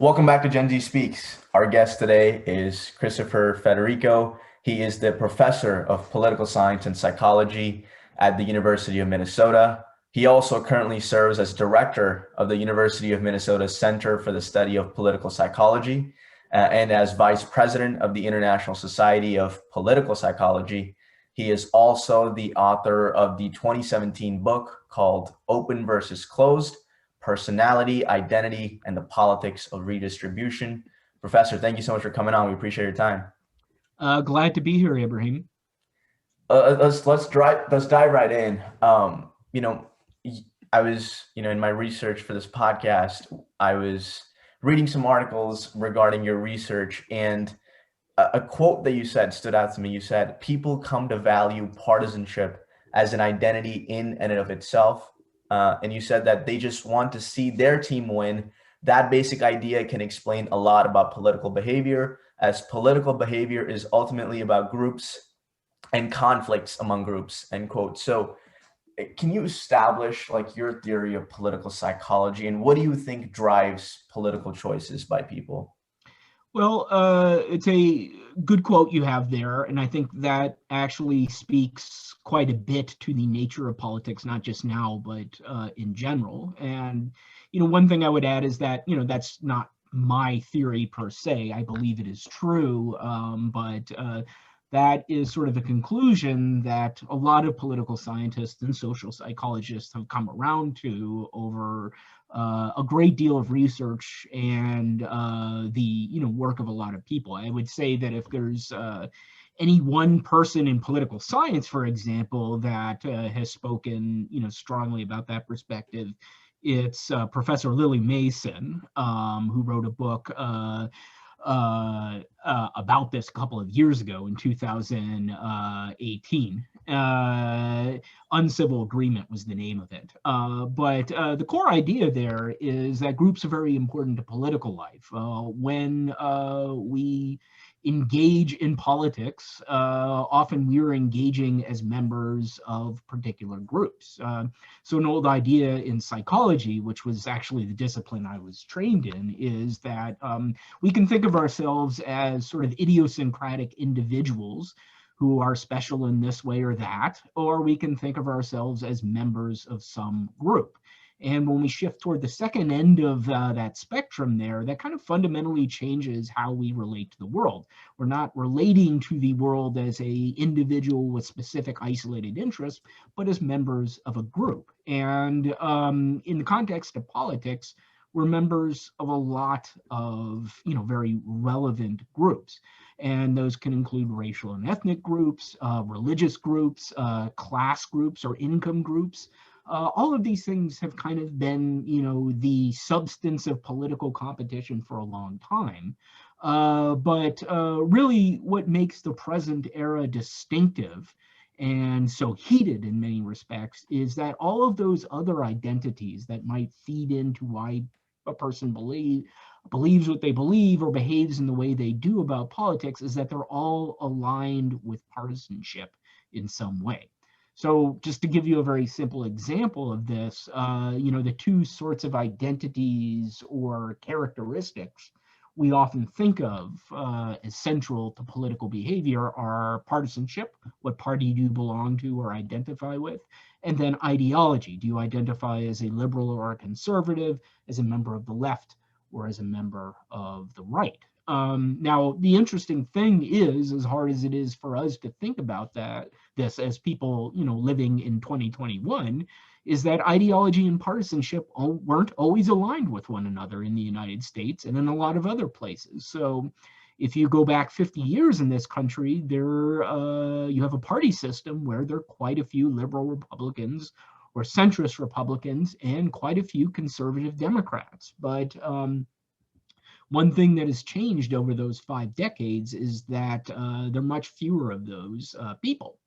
Welcome back to Gen Z Speaks. Our guest today is Christopher Federico. He is the professor of political science and psychology at the University of Minnesota. He also currently serves as director of the University of Minnesota's Center for the Study of Political Psychology and as vice president of the International Society of Political Psychology. He is also the author of the 2017 book called Open versus Closed: Personality, Identity, and the Politics of Redistribution. Professor, thank you so much for coming on. We appreciate your time. Glad to be here, Ibrahim. Let's dive right in. I was in my research for this podcast, I was reading some articles regarding your research, and a quote that you said stood out to me. You said, "People come to value partisanship as an identity in and of itself." And you said that they just want to see their team win. That basic idea can explain a lot about political behavior, as political behavior is ultimately about groups and conflicts among groups, end quote. So can you establish like your theory of political psychology, and what do you think drives political choices by people? Well, it's a good quote you have there, and I think that actually speaks quite a bit to the nature of politics, not just now, but in general. And, one thing I would add is that, that's not my theory per se. I believe it is true, but that is sort of a conclusion that a lot of political scientists and social psychologists have come around to over a great deal of research and the work of a lot of people. I would say that if there's any one person in political science, for example, that has spoken strongly about that perspective, it's Professor Lily Mason, who wrote a book about this a couple of years ago in 2018. Uncivil Agreement was the name of it. But the core idea there is that groups are very important to political life. When we engage in politics, often we're engaging as members of particular groups. So an old idea in psychology, which was actually the discipline I was trained in, is that we can think of ourselves as sort of idiosyncratic individuals who are special in this way or that, or we can think of ourselves as members of some group. And when we shift toward the second end of that spectrum there, that kind of fundamentally changes how we relate to the world. We're not relating to the world as a individual with specific isolated interests, but as members of a group. And in the context of politics, we're members of a lot of very relevant groups. And those can include racial and ethnic groups, religious groups, class groups, or income groups. All of these things have kind of been, the substance of political competition for a long time. But really what makes the present era distinctive and so heated in many respects is that all of those other identities that might feed into why a person believes what they believe or behaves in the way they do about politics is that they're all aligned with partisanship in some way. So just to give you a very simple example of this, the two sorts of identities or characteristics we often think of as central to political behavior are partisanship, what party do you belong to or identify with, and then ideology. Do you identify as a liberal or a conservative, as a member of the left, or as a member of the right? Now, the interesting thing is, as hard as it is for us to think about this as people, living in 2021, is that ideology and partisanship weren't always aligned with one another in the United States and in a lot of other places. So if you go back 50 years in this country, you have a party system where there are quite a few liberal Republicans or centrist Republicans and quite a few conservative Democrats. But one thing that has changed over those 5 decades is that there are much fewer of those people.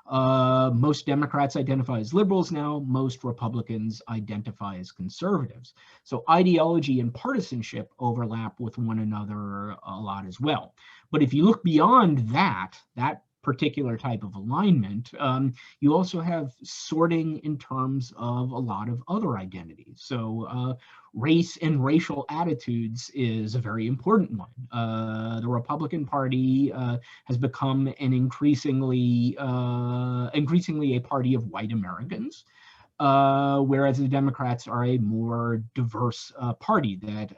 Most Democrats identify as liberals now. Most Republicans identify as conservatives. So ideology and partisanship overlap with one another a lot as well. But if you look beyond that particular type of alignment, you also have sorting in terms of a lot of other identities. So race and racial attitudes is a very important one. The Republican Party has become an increasingly a party of white Americans. Whereas the Democrats are a more diverse party that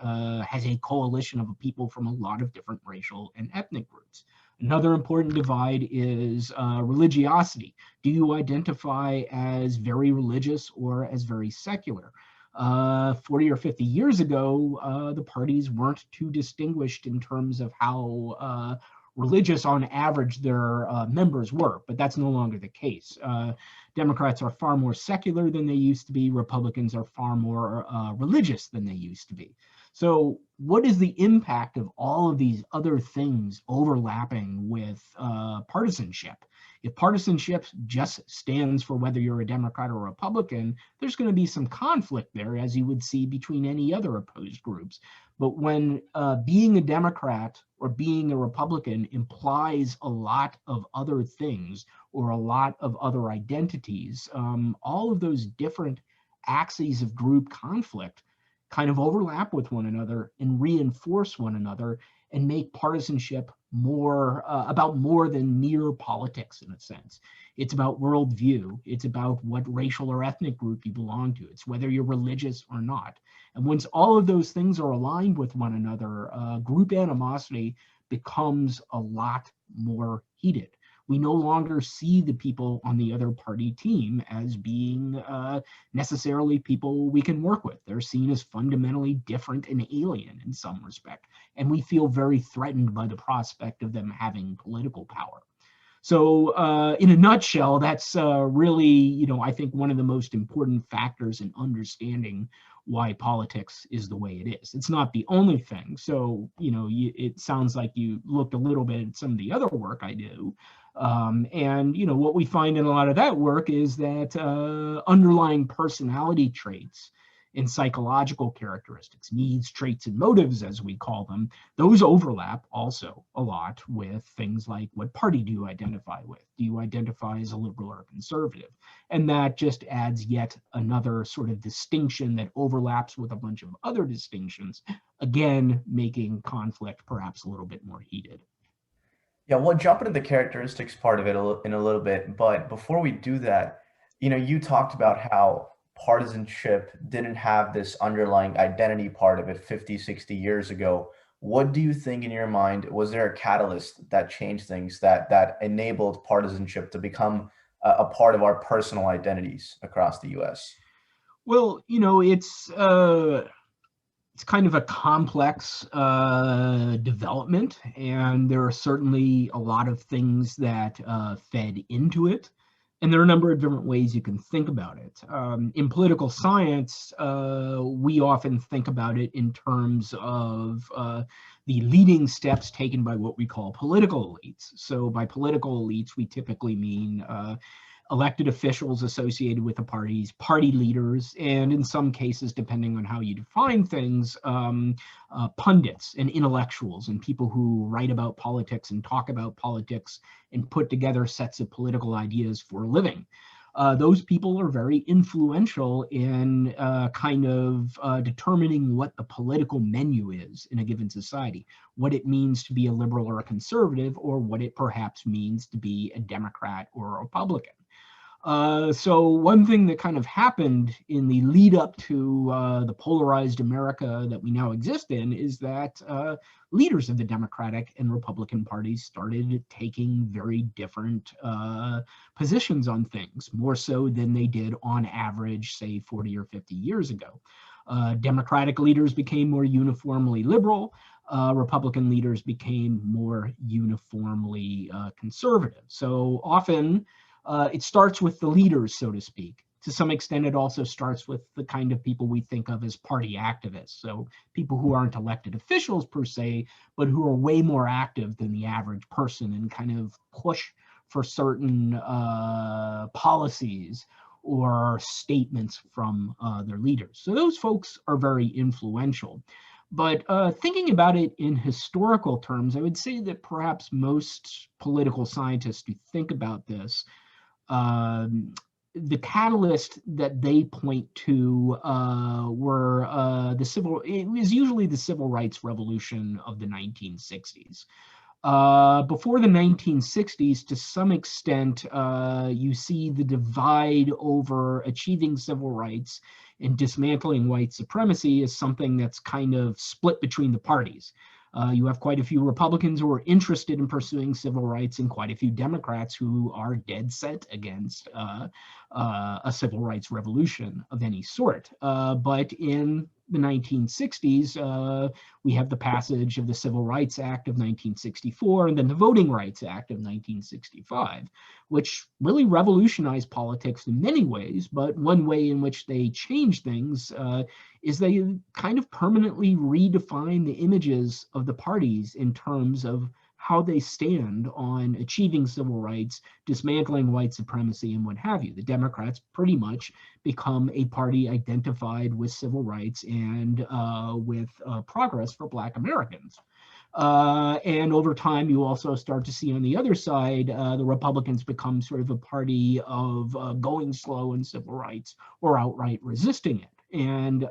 has a coalition of people from a lot of different racial and ethnic groups. Another important divide is religiosity. Do you identify as very religious or as very secular? 40 or 50 years ago, the parties weren't too distinguished in terms of how religious on average their members were, but that's no longer the case. Democrats are far more secular than they used to be. Republicans are far more religious than they used to be. So what is the impact of all of these other things overlapping with partisanship? If partisanship just stands for whether you're a Democrat or a Republican, there's going to be some conflict there, as you would see between any other opposed groups. But when being a Democrat or being a Republican implies a lot of other things or a lot of other identities, all of those different axes of group conflict kind of overlap with one another and reinforce one another and make partisanship more about more than mere politics in a sense. It's about worldview. It's about what racial or ethnic group you belong to. It's whether you're religious or not. And once all of those things are aligned with one another, group animosity becomes a lot more heated. We no longer see the people on the other party team as being necessarily people we can work with. They're seen as fundamentally different and alien in some respect. And we feel very threatened by the prospect of them having political power. So in a nutshell, that's really, I think one of the most important factors in understanding why politics is the way it is. It's not the only thing. So, it sounds like you looked a little bit at some of the other work I do. And what we find in a lot of that work is that underlying personality traits and psychological characteristics, needs, traits, and motives, as we call them, those overlap also a lot with things like what party do you identify with? Do you identify as a liberal or conservative? And that just adds yet another sort of distinction that overlaps with a bunch of other distinctions, again, making conflict perhaps a little bit more heated. Yeah, we'll jump into the characteristics part of it in a little bit, but before we do that, you talked about how partisanship didn't have this underlying identity part of it 50, 60 years ago. What do you think in your mind, was there a catalyst that changed things, that enabled partisanship to become a part of our personal identities across the US? Well, it's kind of a complex development, and there are certainly a lot of things that fed into it. And there are a number of different ways you can think about it. In political science, we often think about it in terms of the leading steps taken by what we call political elites. So by political elites, we typically mean elected officials associated with the parties, party leaders, and in some cases, depending on how you define things, pundits and intellectuals and people who write about politics and talk about politics and put together sets of political ideas for a living. Those people are very influential in determining what the political menu is in a given society, what it means to be a liberal or a conservative, or what it perhaps means to be a Democrat or a Republican. So one thing that kind of happened in the lead up to the polarized America that we now exist in is that leaders of the Democratic and Republican parties started taking very different positions on things, more so than they did on average, say 40 or 50 years ago. Democratic leaders became more uniformly liberal. Republican leaders became more uniformly conservative. So often, it starts with the leaders, so to speak. To some extent, it also starts with the kind of people we think of as party activists. So people who aren't elected officials per se, but who are way more active than the average person and kind of push for certain policies or statements from their leaders. So those folks are very influential. But thinking about it in historical terms, I would say that perhaps most political scientists who think about this, um, the catalyst that they point to were it was usually the civil rights revolution of the 1960s. Before the 1960s, to some extent, you see the divide over achieving civil rights and dismantling white supremacy as something that's kind of split between the parties. You have quite a few Republicans who are interested in pursuing civil rights and quite a few Democrats who are dead set against a civil rights revolution of any sort. But in the 1960s, we have the passage of the Civil Rights Act of 1964 and then the Voting Rights Act of 1965, which really revolutionized politics in many ways. But one way in which they changed things is they kind of permanently redefine the images of the parties in terms of how they stand on achieving civil rights, dismantling white supremacy, and what have you. The Democrats pretty much become a party identified with civil rights and with progress for Black Americans. And over time, you also start to see on the other side, the Republicans become sort of a party of going slow in civil rights or outright resisting it. And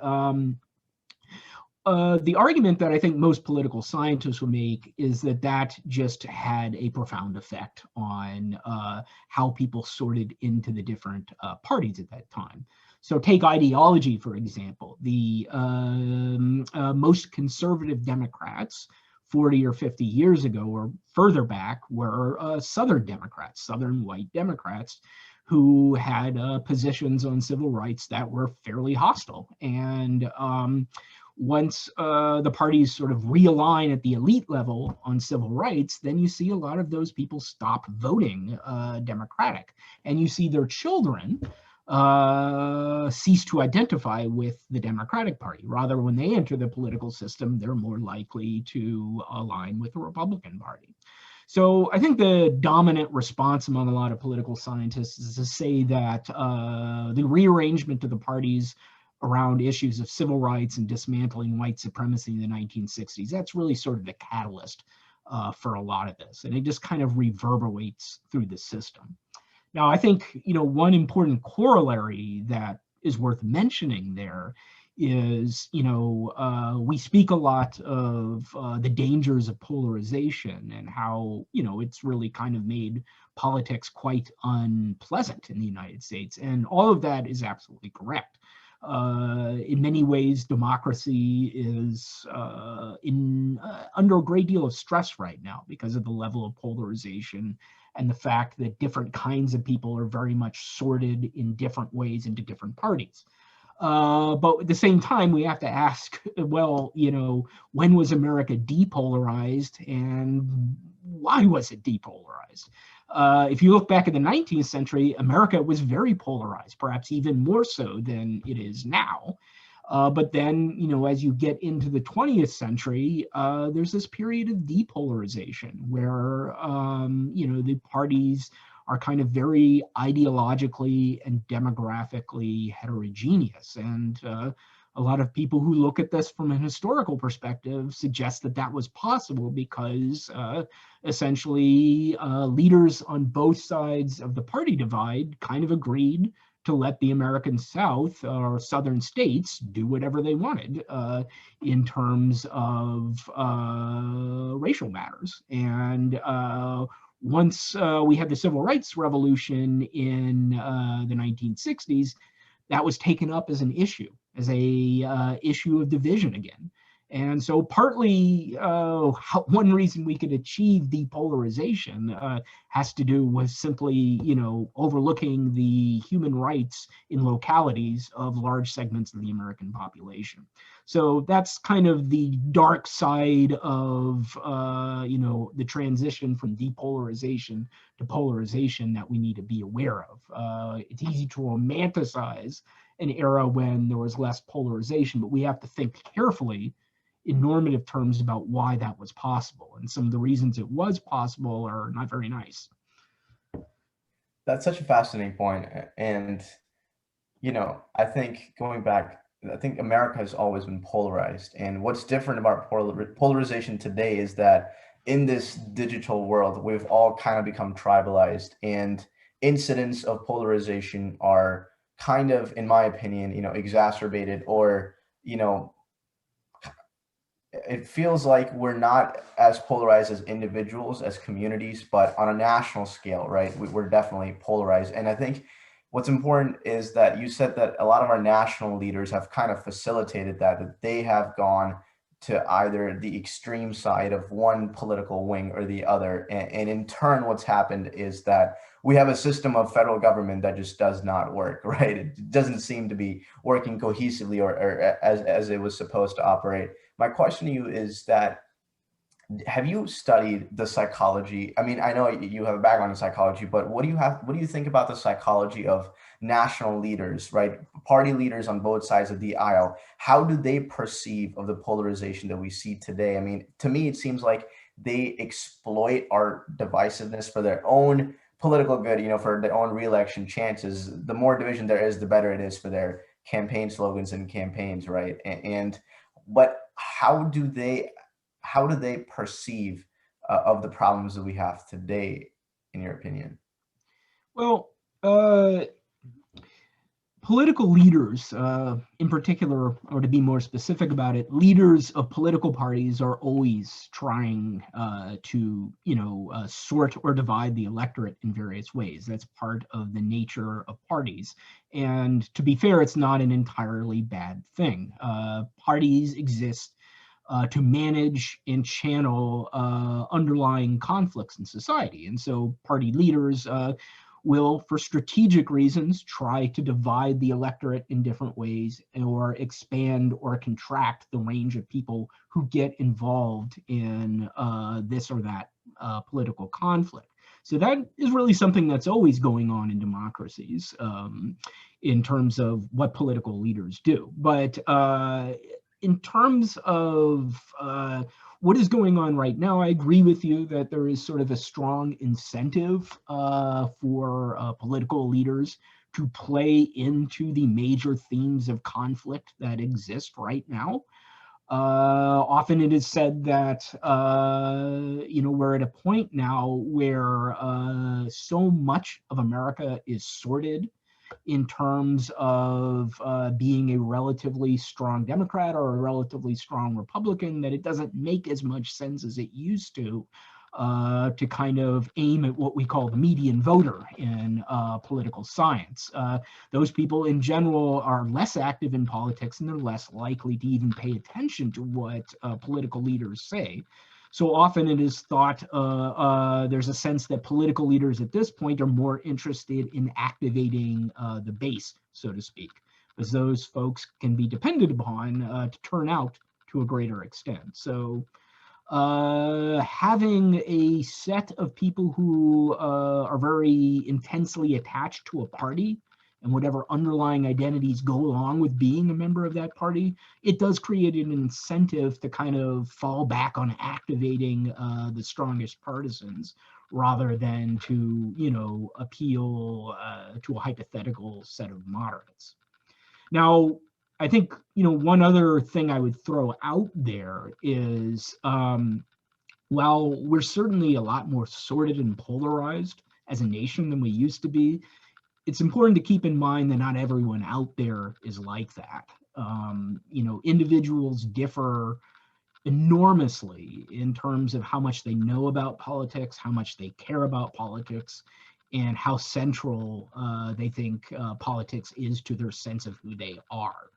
the argument that I think most political scientists will make is that that just had a profound effect on how people sorted into the different parties at that time. So take ideology, for example. The most conservative Democrats 40 or 50 years ago or further back were Southern Democrats, Southern white Democrats, who had positions on civil rights that were fairly hostile. And once the parties sort of realign at the elite level on civil rights, then you see a lot of those people stop voting Democratic. And you see their children cease to identify with the Democratic Party. Rather, when they enter the political system, they're more likely to align with the Republican Party. So I think the dominant response among a lot of political scientists is to say that the rearrangement of the parties around issues of civil rights and dismantling white supremacy in the 1960s, that's really sort of the catalyst for a lot of this. And it just kind of reverberates through the system. Now, I think, one important corollary that is worth mentioning there is, we speak a lot of the dangers of polarization and how, it's really kind of made politics quite unpleasant in the United States. And all of that is absolutely correct. In many ways, democracy is under a great deal of stress right now because of the level of polarization and the fact that different kinds of people are very much sorted in different ways into different parties. But at the same time, we have to ask, well, when was America depolarized and why was it depolarized? If you look back at the 19th century, America was very polarized, perhaps even more so than it is now. But then, as you get into the 20th century, there's this period of depolarization where, the parties are kind of very ideologically and demographically heterogeneous. And a lot of people who look at this from a historical perspective suggest that that was possible because essentially leaders on both sides of the party divide kind of agreed to let the American South or Southern states do whatever they wanted in terms of racial matters. And once we had the Civil Rights Revolution in the 1960s, that was taken up as an issue, as a issue of division again. And so partly one reason we could achieve depolarization has to do with simply, overlooking the human rights in localities of large segments of the American population. So that's kind of the dark side of, the transition from depolarization to polarization that we need to be aware of. It's easy to romanticize an era when there was less polarization, but we have to think carefully in normative terms about why that was possible. And some of the reasons it was possible are not very nice. That's such a fascinating point. And, I think going back I think America has always been polarized. And what's different about polarization today is that in this digital world, we've all kind of become tribalized, and incidents of polarization are kind of, in my opinion, exacerbated, or, you know, it feels like we're not as polarized as individuals, as communities, but on a national scale, right? We're definitely polarized. And I think what's important is that you said that a lot of our national leaders have kind of facilitated that they have gone to either the extreme side of one political wing or the other. And in turn, what's happened is that we have a system of federal government that just does not work, right? It doesn't seem to be working cohesively, or as it was supposed to operate. My question to you is that, have you studied the psychology? I mean, I know you have a background in psychology, but what do you think about the psychology of national leaders, right? Party leaders on both sides of the aisle. How do they perceive of the polarization that we see today? I mean, to me, it seems like they exploit our divisiveness for their own political good, for their own reelection chances. The more division there is, the better it is for their campaign slogans and campaigns, right? But how do they perceive of the problems that we have today, in your opinion? Well, uh, political leaders, in particular, or to be more specific about it, leaders of political parties are always trying to, sort or divide the electorate in various ways. That's part of the nature of parties. And to be fair, it's not an entirely bad thing. Parties exist to manage and channel underlying conflicts in society. And so party leaders will, for strategic reasons, try to divide the electorate in different ways, or expand or contract the range of people who get involved in this or that political conflict. So that is really something that's always going on in democracies, in terms of what political leaders do. But in terms of what is going on right now, I agree with you that there is sort of a strong incentive for political leaders to play into the major themes of conflict that exist right now. Often it is said that we're at a point now where so much of America is sorted in terms of being a relatively strong Democrat or a relatively strong Republican, that it doesn't make as much sense as it used to kind of aim at what we call the median voter in political science. Those people in general are less active in politics, and they're less likely to even pay attention to what political leaders say. So often it is thought, there's a sense that political leaders at this point are more interested in activating the base, so to speak, because those folks can be depended upon to turn out to a greater extent. So having a set of people who are very intensely attached to a party, and whatever underlying identities go along with being a member of that party, it does create an incentive to kind of fall back on activating the strongest partisans, rather than to, appeal to a hypothetical set of moderates. Now, I think, one other thing I would throw out there is, while we're certainly a lot more sorted and polarized as a nation than we used to be, it's important to keep in mind that not everyone out there is like that. Individuals differ enormously in terms of how much they know about politics, how much they care about politics, and how central they think politics is to their sense of who they are.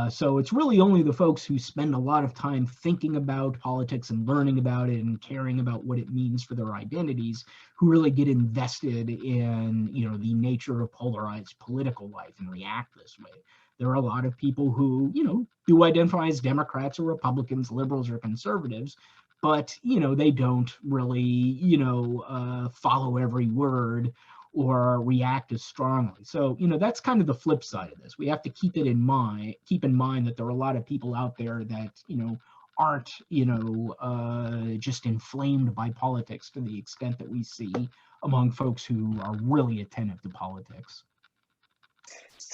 So it's really only the folks who spend a lot of time thinking about politics and learning about it and caring about what it means for their identities who really get invested in, the nature of polarized political life and react this way. There are a lot of people who, do identify as Democrats or Republicans, liberals or conservatives, but, they don't really, follow every word or react as strongly. So, that's kind of the flip side of this. We have to keep in mind that there are a lot of people out there that, aren't, just inflamed by politics to the extent that we see among folks who are really attentive to politics.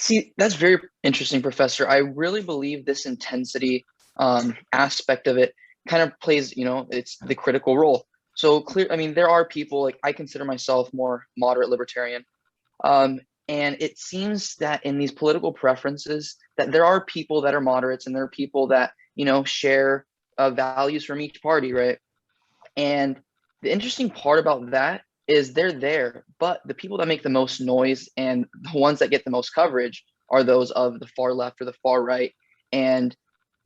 See, that's very interesting, Professor. I really believe this intensity aspect of it kind of plays, it's the critical role. So clear, I mean, there are people, like I consider myself more moderate libertarian. Um, and it seems that in these political preferences, that there are people that are moderates and there are people that, share values from each party, right? And the interesting part about that is they're there, but the people that make the most noise and the ones that get the most coverage are those of the far left or the far right. And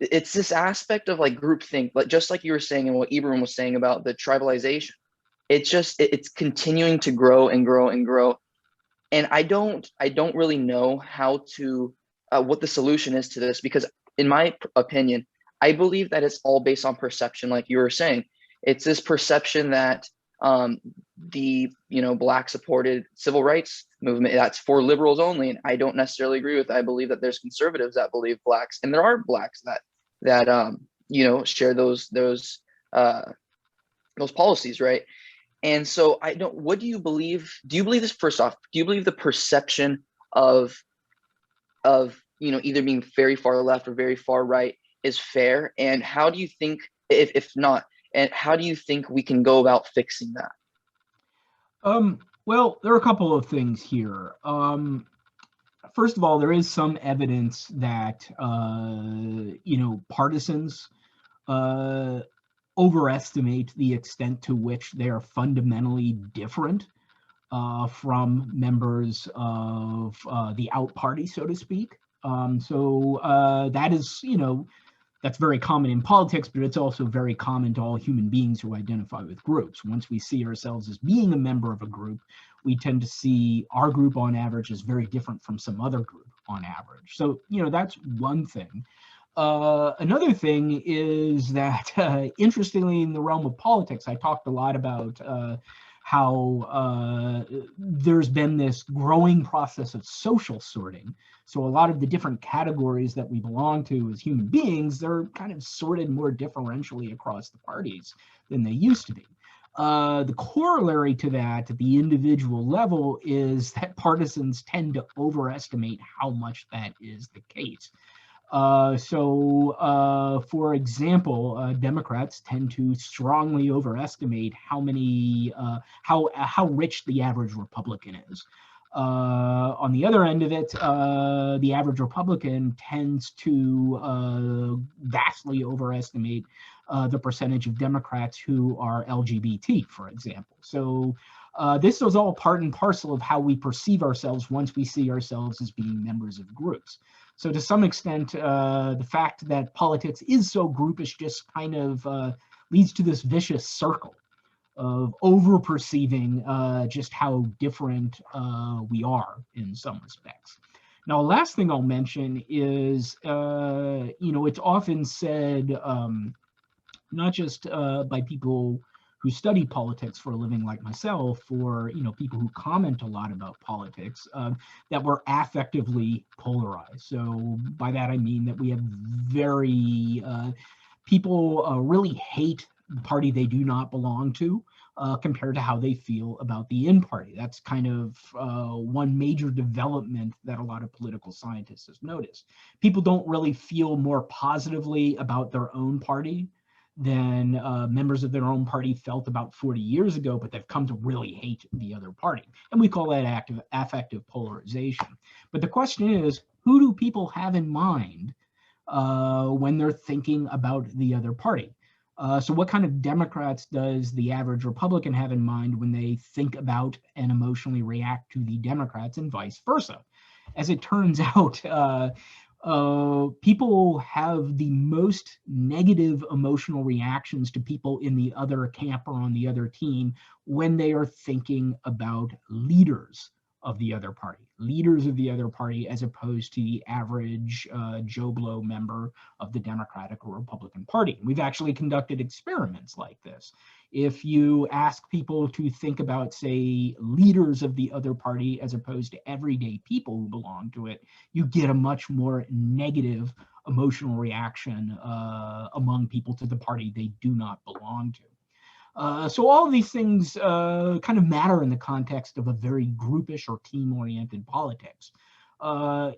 it's this aspect of like groupthink, like just like you were saying and what Ibrahim was saying about the tribalization. It's continuing to grow and grow and grow. And I don't really know how to what the solution is to this, because in my opinion, I believe that it's all based on perception, like you were saying. It's this perception that the Black supported civil rights movement, that's for liberals only, and I don't necessarily agree with that. I believe that there's conservatives that believe Blacks, and there are Blacks that share uh, those policies, right? And so I don't, what do you believe? Do you believe this, first off, do you believe the perception of either being very far left or very far right is fair? And how do you think, if not, and how do you think we can go about fixing that? Well, there are a couple of things here. First of all, there is some evidence that partisans overestimate the extent to which they are fundamentally different from members of the out party, so to speak. That is, that's very common in politics, but it's also very common to all human beings who identify with groups. Once we see ourselves as being a member of a group, we tend to see our group on average as very different from some other group on average. So, that's one thing. Another thing is that, interestingly, in the realm of politics, I talked a lot about how there's been this growing process of social sorting. So a lot of the different categories that we belong to as human beings, they're kind of sorted more differentially across the parties than they used to be. The corollary to that at the individual level is that partisans tend to overestimate how much that is the case. For example, Democrats tend to strongly overestimate how rich the average Republican is. On the other end of it, the average Republican tends to vastly overestimate the percentage of Democrats who are LGBT, for example. So this is all part and parcel of how we perceive ourselves once we see ourselves as being members of groups. So to some extent, the fact that politics is so groupish just kind of leads to this vicious circle of over-perceiving just how different we are in some respects. Now, last thing I'll mention is, it's often said, not just by people who study politics for a living like myself, or people who comment a lot about politics, that we're affectively polarized. So by that I mean that we have people really hate the party they do not belong to, compared to how they feel about the in party. That's kind of one major development that a lot of political scientists have noticed. People don't really feel more positively about their own party than members of their own party felt about 40 years ago, but they've come to really hate the other party. And we call that affective polarization. But the question is, who do people have in mind when they're thinking about the other party? So what kind of Democrats does the average Republican have in mind when they think about and emotionally react to the Democrats, and vice versa? As it turns out, people have the most negative emotional reactions to people in the other camp or on the other team when they are thinking about leaders of the other party, as opposed to the average Joe Blow member of the Democratic or Republican Party. We've actually conducted experiments like this. If you ask people to think about, say, leaders of the other party as opposed to everyday people who belong to it, you get a much more negative emotional reaction among people to the party they do not belong to. So all of these things kind of matter in the context of a very groupish or team-oriented politics.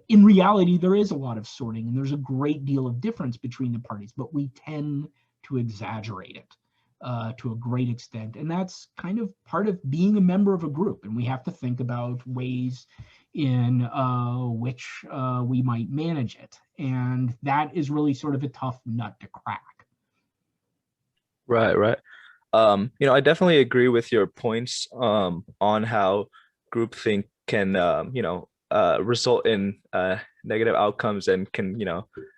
in reality, there is a lot of sorting and there's a great deal of difference between the parties, but we tend to exaggerate it to a great extent. And that's kind of part of being a member of a group. And we have to think about ways in which we might manage it. And that is really sort of a tough nut to crack. Right, right. I definitely agree with your points on how groupthink can, result in negative outcomes and can,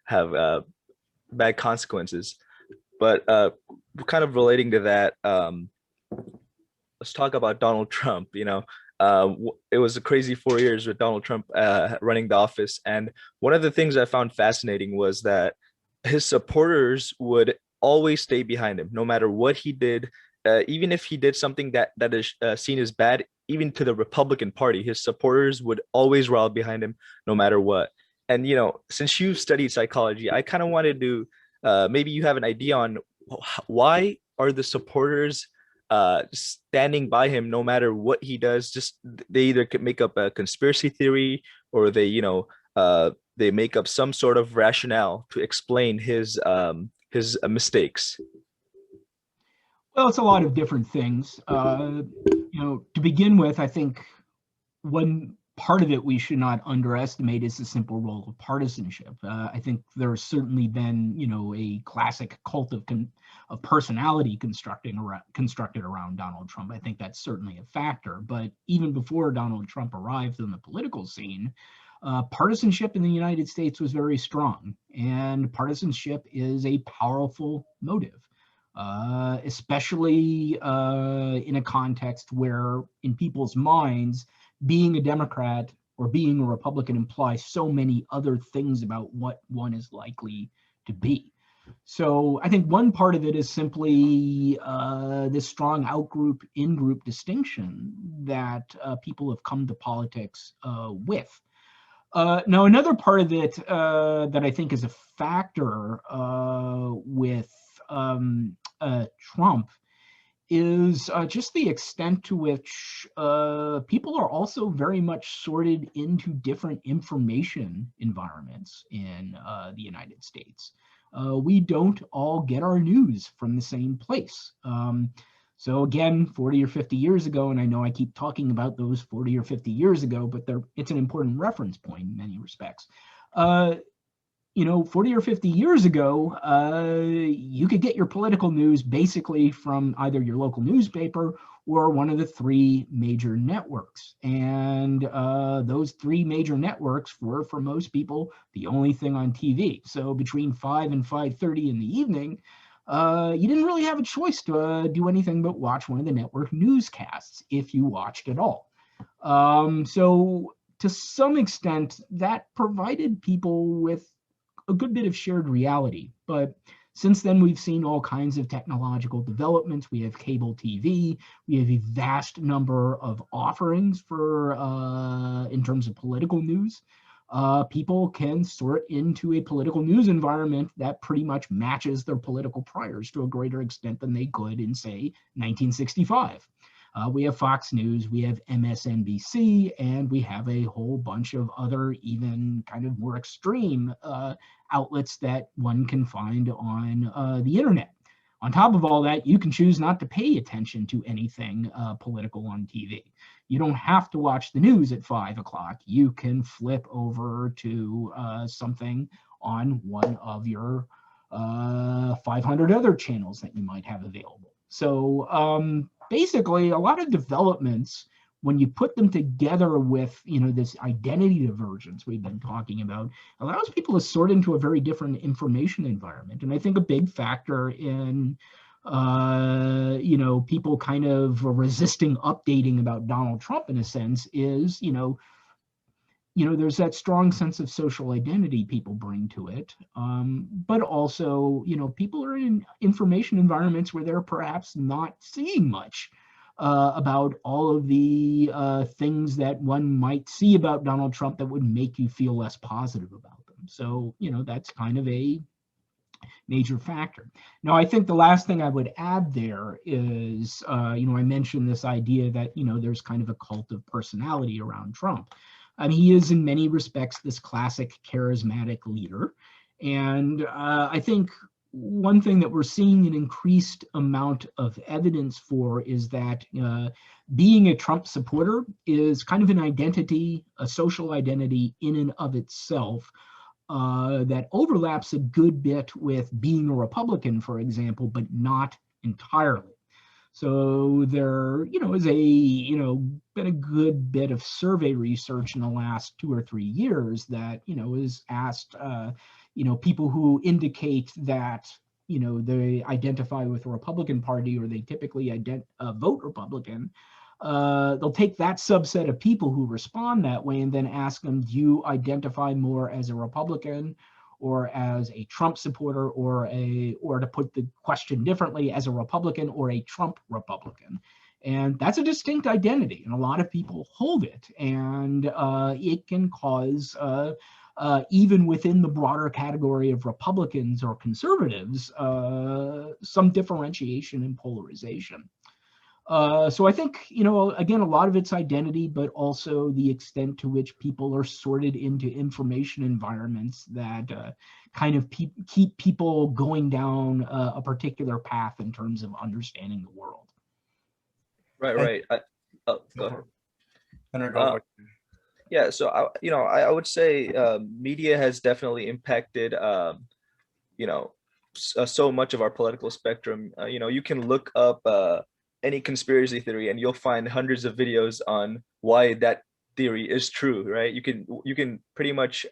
have bad consequences. But kind of relating to that, let's talk about Donald Trump. It was a crazy 4 years with Donald Trump running the office. And one of the things I found fascinating was that his supporters would always stay behind him, no matter what he did. Even if he did something that is seen as bad, even to the Republican Party, his supporters would always rally behind him, no matter what. And since you've studied psychology, I kind of wanted to maybe you have an idea on why are the supporters standing by him no matter what he does. Just they either could make up a conspiracy theory, or they make up some sort of rationale to explain his mistakes. Well, it's a lot of different things. To begin with, I think one part of it we should not underestimate is the simple role of partisanship. I think there's certainly been, a classic cult of personality constructed around Donald Trump. I think that's certainly a factor. But even before Donald Trump arrived on the political scene, partisanship in the United States was very strong, and partisanship is a powerful motive. Especially in a context where, in people's minds, being a Democrat or being a Republican implies so many other things about what one is likely to be. So I think one part of it is simply this strong out-group, in-group distinction that people have come to politics with. Now, another part of it that I think is a factor with Trump is just the extent to which people are also very much sorted into different information environments in the United States. We don't all get our news from the same place. So again, 40 or 50 years ago, and I know I keep talking about those 40 or 50 years ago, but it's an important reference point in many respects. 40 or 50 years ago, you could get your political news basically from either your local newspaper or one of the three major networks. And those three major networks were, for most people, the only thing on TV. So between 5 and 5:30 in the evening, you didn't really have a choice to do anything but watch one of the network newscasts, if you watched at all. So to some extent, that provided people with a good bit of shared reality. But since then, we've seen all kinds of technological developments. We have cable TV. We have a vast number of offerings for in terms of political news. People can sort into a political news environment that pretty much matches their political priors to a greater extent than they could in, say, 1965. We have Fox News, we have MSNBC, and we have a whole bunch of other even kind of more extreme outlets that one can find on the internet. On top of all that, you can choose not to pay attention to anything political on TV. You don't have to watch the news at 5 o'clock. You can flip over to something on one of your 500 other channels that you might have available. So basically, a lot of developments, when you put them together with, this identity divergence we've been talking about, allows people to sort into a very different information environment. And I think a big factor in, people kind of resisting updating about Donald Trump, in a sense, is, there's that strong sense of social identity people bring to it. But also, people are in information environments where they're perhaps not seeing much about all of the things that one might see about Donald Trump that would make you feel less positive about them. So, that's kind of a major factor. Now, I think the last thing I would add there is, I mentioned this idea that, there's kind of a cult of personality around Trump. I mean, he is in many respects this classic charismatic leader. And I think one thing that we're seeing an increased amount of evidence for is that being a Trump supporter is kind of an identity, a social identity in and of itself, that overlaps a good bit with being a Republican, for example, but not entirely. So there, is been a good bit of survey research in the last 2 or 3 years that, is asked, people who indicate that, they identify with the Republican Party or they typically vote Republican. They'll take that subset of people who respond that way and then ask them, do you identify more as a Republican or as a Trump supporter, or to put the question differently, as a Republican or a Trump Republican? And that's a distinct identity, and a lot of people hold it, and it can cause, even within the broader category of Republicans or conservatives, some differentiation and polarization. So I think, again, a lot of it's identity, but also the extent to which people are sorted into information environments that kind of keep people going down a particular path in terms of understanding the world. Right. Go ahead. Yeah, so I would say media has definitely impacted so much of our political spectrum. You can look up any conspiracy theory and you'll find hundreds of videos on why that theory is true, right? You can pretty much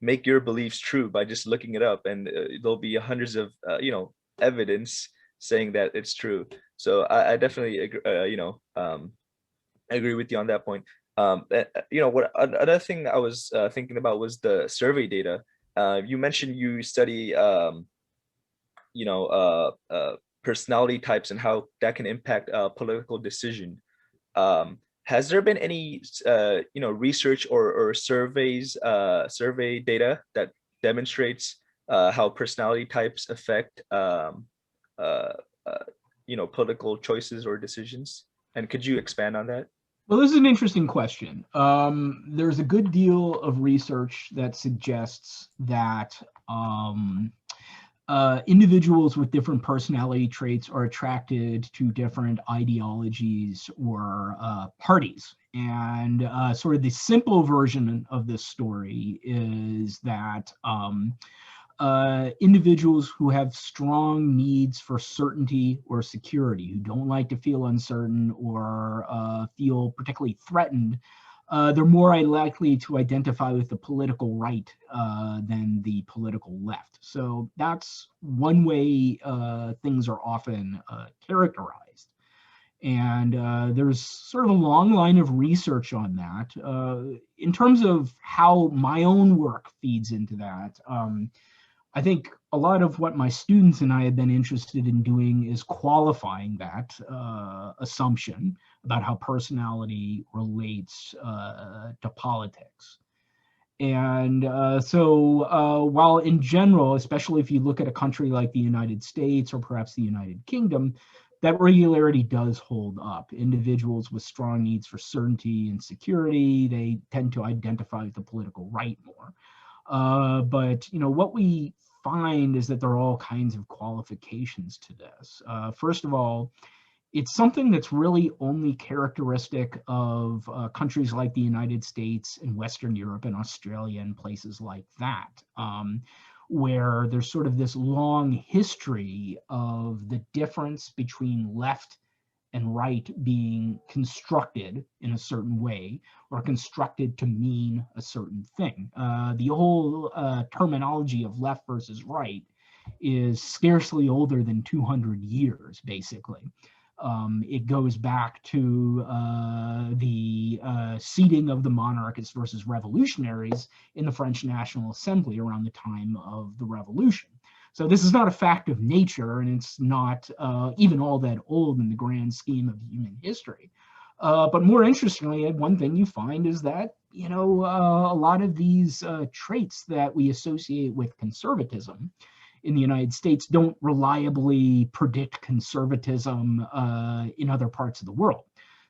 make your beliefs true by just looking it up, and there'll be hundreds of evidence saying that it's true. So I definitely agree with you on that point. What another thing I was thinking about was the survey data. You mentioned you study personality types and how that can impact political decision. Has there been any research or survey data that demonstrates how personality types affect political choices or decisions? And could you expand on that? Well, this is an interesting question. There's a good deal of research that suggests that individuals with different personality traits are attracted to different ideologies or parties. And sort of the simple version of this story is that individuals who have strong needs for certainty or security, who don't like to feel uncertain or feel particularly threatened, they're more likely to identify with the political right than the political left. So that's one way things are often characterized. And there's sort of a long line of research on that. In terms of how my own work feeds into that, I think a lot of what my students and I have been interested in doing is qualifying that assumption about how personality relates to politics. And so while in general, especially if you look at a country like the United States or perhaps the United Kingdom, that regularity does hold up. Individuals with strong needs for certainty and security, they tend to identify with the political right more. But what we find is that there are all kinds of qualifications to this. First of all, it's something that's really only characteristic of countries like the United States and Western Europe and Australia and places like that, where there's sort of this long history of the difference between left and right being constructed in a certain way or constructed to mean a certain thing. The whole terminology of left versus right is scarcely older than 200 years, basically. It goes back to the seating of the monarchists versus revolutionaries in the French National Assembly around the time of the Revolution. So this is not a fact of nature, and it's not even all that old in the grand scheme of human history. But more interestingly, one thing you find is that, a lot of these traits that we associate with conservatism in the United States don't reliably predict conservatism in other parts of the world.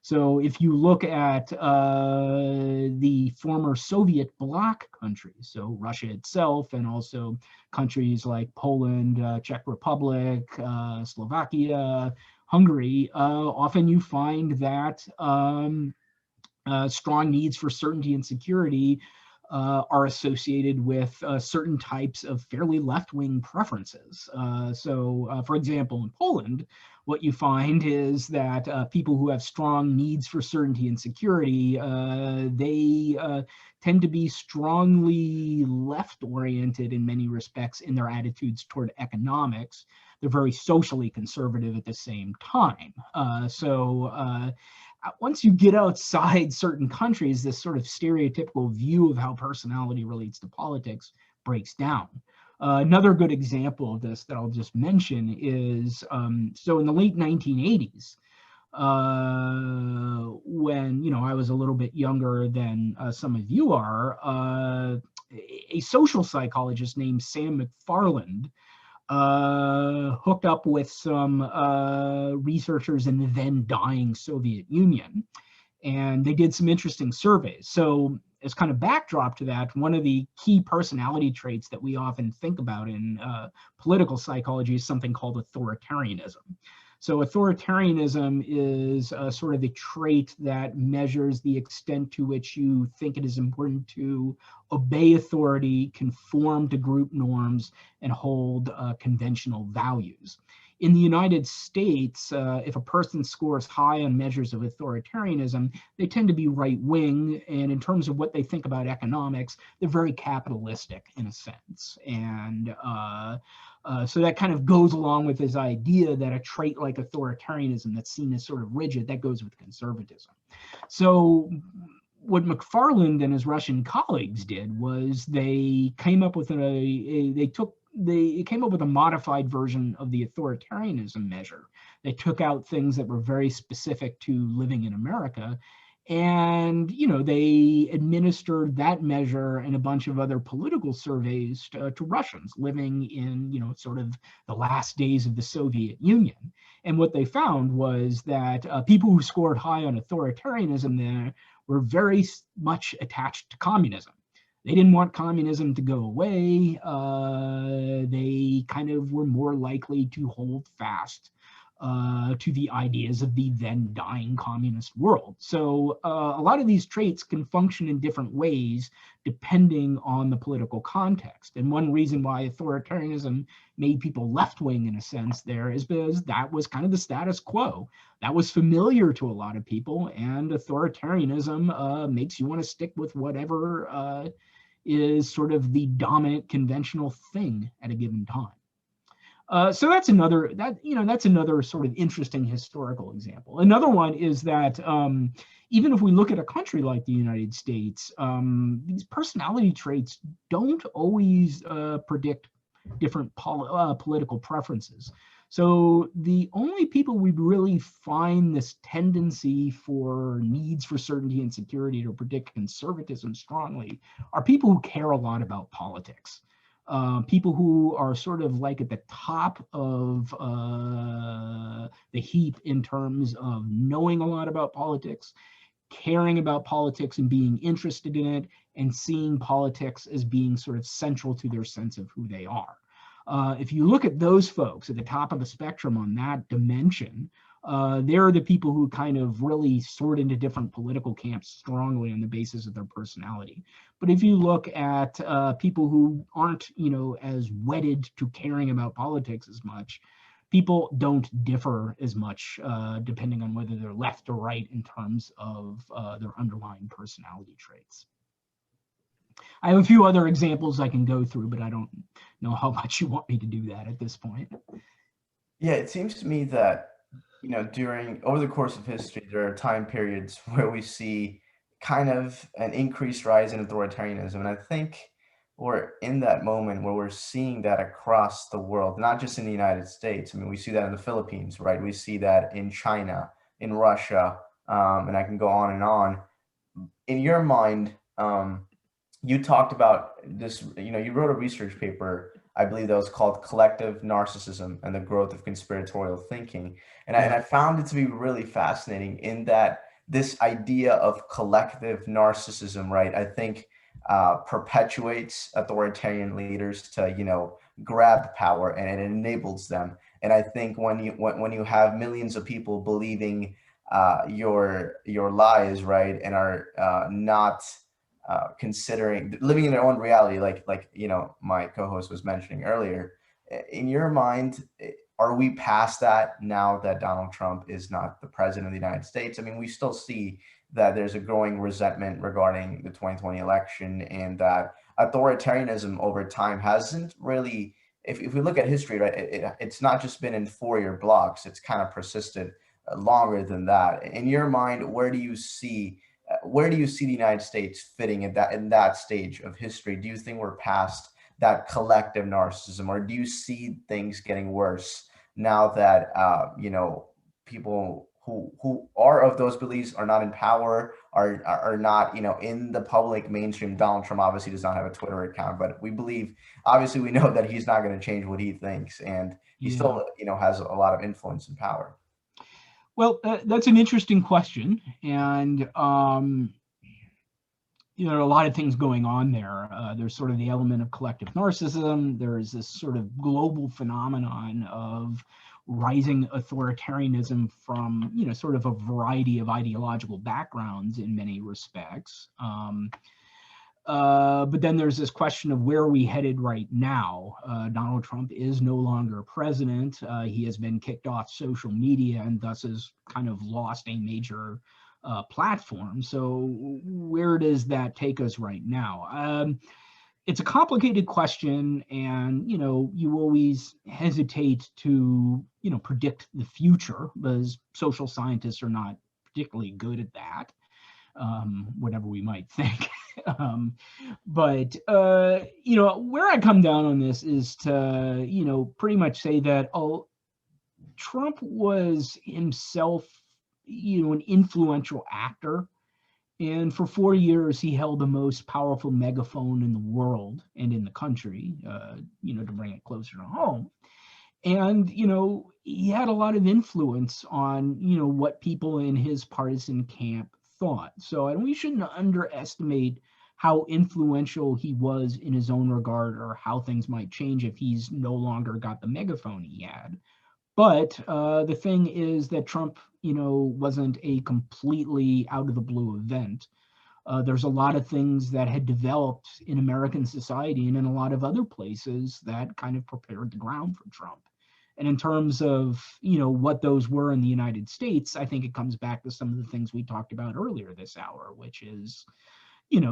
So if you look at the former Soviet bloc countries, so Russia itself, and also countries like Poland, Czech Republic, Slovakia, Hungary, often you find that strong needs for certainty and security are associated with certain types of fairly left-wing preferences. For example, in Poland, what you find is that people who have strong needs for certainty and security, they tend to be strongly left-oriented in many respects in their attitudes toward economics. They're very socially conservative at the same time. Once you get outside certain countries, this sort of stereotypical view of how personality relates to politics breaks down. Another good example of this that I'll just mention is, so in the late 1980s, when I was a little bit younger than some of you are, a social psychologist named Sam McFarland hooked up with some researchers in the then dying Soviet Union, and they did some interesting surveys. So as kind of backdrop to that, one of the key personality traits that we often think about in political psychology is something called authoritarianism. So authoritarianism is sort of a trait that measures the extent to which you think it is important to obey authority, conform to group norms, and hold conventional values. In the United States, if a person scores high on measures of authoritarianism, they tend to be right-wing, and in terms of what they think about economics, they're very capitalistic in a sense. And so that kind of goes along with this idea that a trait like authoritarianism that's seen as sort of rigid, that goes with conservatism. So what McFarland and his Russian colleagues did was they came up with they came up with a modified version of the authoritarianism measure. They took out things that were very specific to living in America, and they administered that measure and a bunch of other political surveys to Russians living in sort of the last days of the Soviet Union. And what they found was that people who scored high on authoritarianism there were very much attached to communism. They didn't want communism to go away. They kind of were more likely to hold fast to the ideas of the then dying communist world. So a lot of these traits can function in different ways depending on the political context. And one reason why authoritarianism made people left-wing in a sense there is because that was kind of the status quo. That was familiar to a lot of people, and authoritarianism makes you want to stick with whatever is sort of the dominant conventional thing at a given time. So that's another sort of interesting historical example. Another one is that even if we look at a country like the United States, these personality traits don't always predict different political preferences. So the only people we really find this tendency for needs for certainty and security to predict conservatism strongly are people who care a lot about politics. People who are sort of like at the top of the heap in terms of knowing a lot about politics, caring about politics and being interested in it, and seeing politics as being sort of central to their sense of who they are. If you look at those folks at the top of the spectrum on that dimension, they're the people who kind of really sort into different political camps strongly on the basis of their personality. But if you look at people who aren't, as wedded to caring about politics as much, people don't differ as much depending on whether they're left or right in terms of their underlying personality traits. I have a few other examples I can go through, but I don't know how much you want me to do that at this point. Yeah, it seems to me that over the course of history, there are time periods where we see kind of an increased rise in authoritarianism. And I think we're in that moment where we're seeing that across the world, not just in the United States. I mean, we see that in the Philippines, right? We see that in China, in Russia, and I can go on and on. In your mind, you talked about this, you wrote a research paper, I believe that was called Collective Narcissism and the Growth of Conspiratorial Thinking. And I found it to be really fascinating in that this idea of collective narcissism, right, I think perpetuates authoritarian leaders to, grab power, and it enables them. And I think when you have millions of people believing your lies, right, and are not considering living in their own reality, like my co-host was mentioning earlier, in your mind, are we past that now that Donald Trump is not the president of the United States? I mean, we still see that there's a growing resentment regarding the 2020 election, and that authoritarianism over time hasn't really, if we look at history, right, it's not just been in 4-year blocks, it's kind of persisted longer than that. In your mind, where do you see the United States fitting in that stage of history? Do you think we're past that collective narcissism, or do you see things getting worse now that people who are of those beliefs are not in power, are not in the public mainstream? Donald Trump obviously does not have a Twitter account, but we know that he's not going to change what he thinks, and he still has a lot of influence and power. Well, that's an interesting question, and there are a lot of things going on there. There's sort of the element of collective narcissism. There is this sort of global phenomenon of rising authoritarianism from, sort of a variety of ideological backgrounds in many respects. But then there's this question of where are we headed right now? Donald Trump is no longer president. He has been kicked off social media and thus has kind of lost a major platform. So where does that take us right now? It's a complicated question, and you always hesitate to predict the future, because social scientists are not particularly good at that, whatever we might think. But where I come down on this is to pretty much say that Trump was himself an influential actor. And for 4 years, he held the most powerful megaphone in the world and in the country, to bring it closer to home. And, he had a lot of influence on, what people in his partisan camp thought. So, and we shouldn't underestimate how influential he was in his own regard, or how things might change if he's no longer got the megaphone he had. But the thing is that Trump, wasn't a completely out of the blue event. There's a lot of things that had developed in American society and in a lot of other places that kind of prepared the ground for Trump. And in terms of, what those were in the United States, I think it comes back to some of the things we talked about earlier this hour, which is,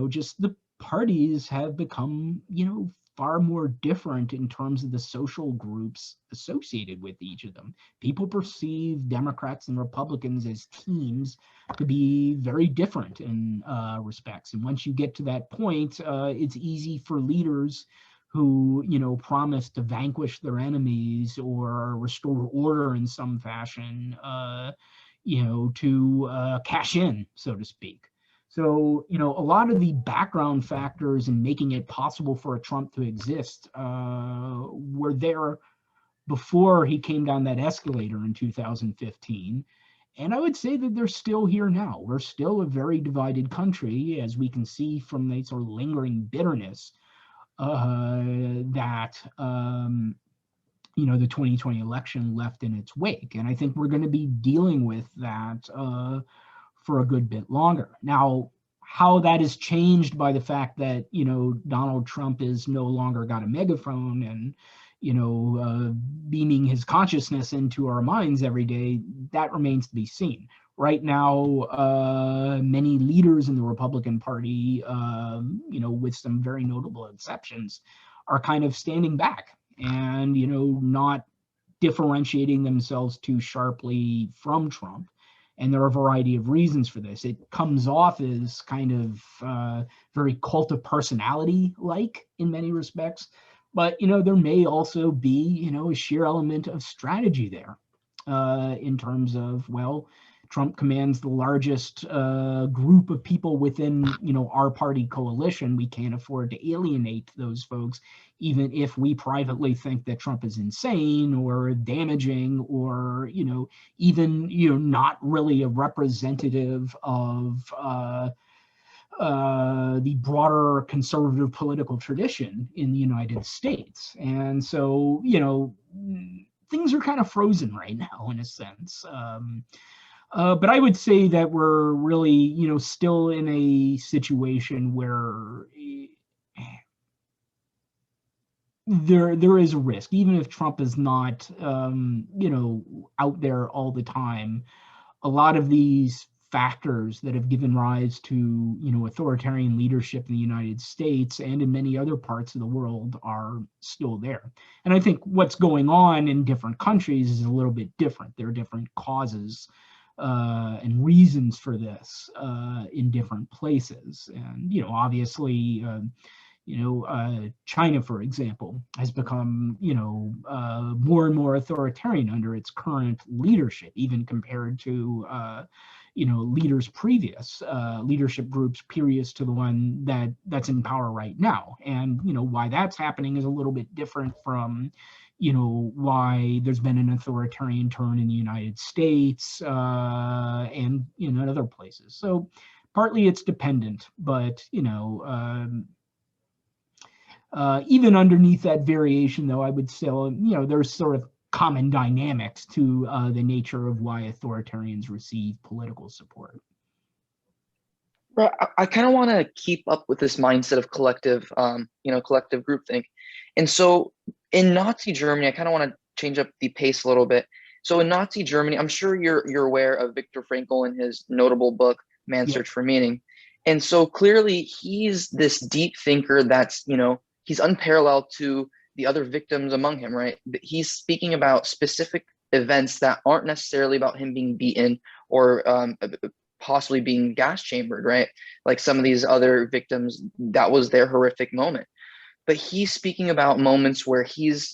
just the parties have become, far more different in terms of the social groups associated with each of them. People perceive Democrats and Republicans as teams to be very different in respects. And once you get to that point, it's easy for leaders who, promise to vanquish their enemies or restore order in some fashion, to cash in, so to speak. So, a lot of the background factors in making it possible for a Trump to exist were there before he came down that escalator in 2015. And I would say that they're still here now. We're still a very divided country, as we can see from the sort of lingering bitterness that, the 2020 election left in its wake. And I think we're going to be dealing with that for a good bit longer. Now, how that is changed by the fact that, Donald Trump is no longer got a megaphone and, beaming his consciousness into our minds every day, that remains to be seen. Right now, many leaders in the Republican Party, with some very notable exceptions, are kind of standing back and, not differentiating themselves too sharply from Trump. And there are a variety of reasons for this. It comes off as kind of very cult of personality-like in many respects. But, there may also be, a sheer element of strategy there in terms of, well, Trump commands the largest group of people within, our party coalition. We can't afford to alienate those folks, even if we privately think that Trump is insane or damaging or, even, not really a representative of the broader conservative political tradition in the United States. And so, things are kind of frozen right now in a sense. But I would say that we're really, still in a situation where there is a risk, even if Trump is not, out there all the time. A lot of these factors that have given rise to, authoritarian leadership in the United States and in many other parts of the world are still there. And I think what's going on in different countries is a little bit different. There are different causes and reasons for this in different places. And, obviously, China, for example, has become, more and more authoritarian under its current leadership, even compared to, leaders previous, leadership groups previous to the one that's in power right now. And, why that's happening is a little bit different from, why there's been an authoritarian turn in the United States and, in other places. So partly it's dependent, but, even underneath that variation, though, I would say, there's sort of common dynamics to the nature of why authoritarians receive political support. Right. I kind of want to keep up with this mindset of collective, collective groupthink. And so in Nazi Germany, I kind of want to change up the pace a little bit. So in Nazi Germany, I'm sure you're aware of Viktor Frankl and his notable book, Man's Search for Meaning. And so clearly he's this deep thinker that's, he's unparalleled to the other victims among him, right? He's speaking about specific events that aren't necessarily about him being beaten or possibly being gas chambered, right? Like some of these other victims, that was their horrific moment. But he's speaking about moments where he's,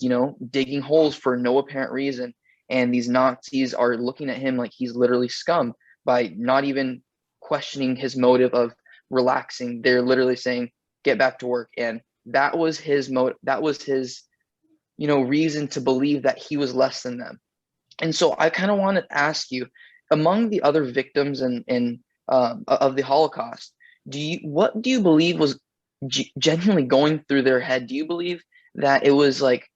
digging holes for no apparent reason. And these Nazis are looking at him like he's literally scum by not even questioning his motive of relaxing. They're literally saying, get back to work. And that was his reason to believe that he was less than them. And so I kind of want to ask you, among the other victims of the Holocaust, what do you believe was genuinely going through their head? Do you believe that it was like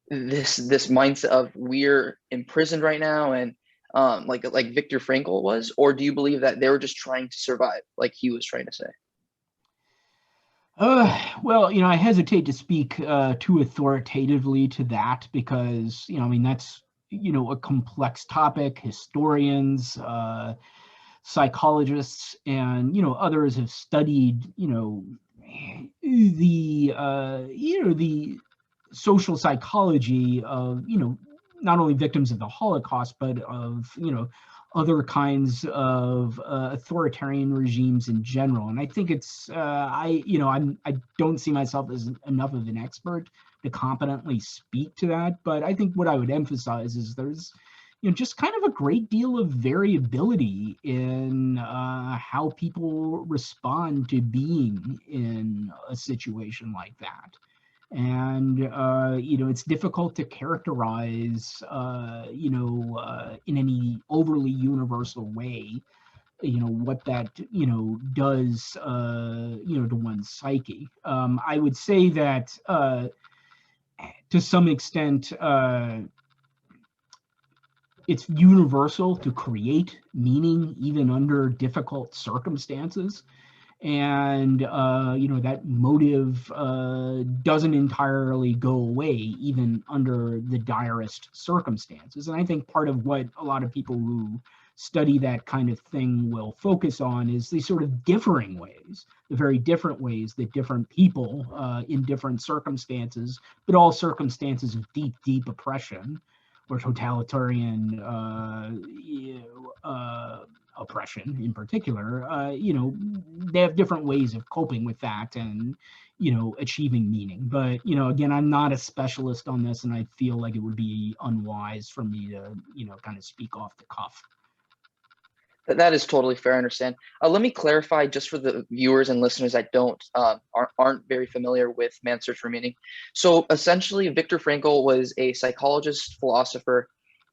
this mindset of we're imprisoned right now and like Viktor Frankl was, or do you believe that they were just trying to survive, like he was trying to say? Well, I hesitate to speak too authoritatively to that because, that's, a complex topic. Historians, psychologists, and, others have studied, the social psychology of, not only victims of the Holocaust, but of, other kinds of authoritarian regimes in general. And I think it's, I don't see myself as enough of an expert to competently speak to that. But I think what I would emphasize is there's, just kind of a great deal of variability in how people respond to being in a situation like that. And, it's difficult to characterize, in any overly universal way, what that, does, to one's psyche. I would say that to some extent, it's universal to create meaning even under difficult circumstances. And, that motive doesn't entirely go away even under the direst circumstances. And I think part of what a lot of people who study that kind of thing will focus on is the sort of differing ways, the very different ways that different people in different circumstances, but all circumstances of deep, deep oppression or totalitarian oppression in particular, they have different ways of coping with that and, achieving meaning. But, again, I'm not a specialist on this, and I feel like it would be unwise for me to, kind of speak off the cuff. That is totally fair. I understand. Let me clarify just for the viewers and listeners that aren't very familiar with Man's Search for Meaning. So essentially, Viktor Frankl was a psychologist, philosopher,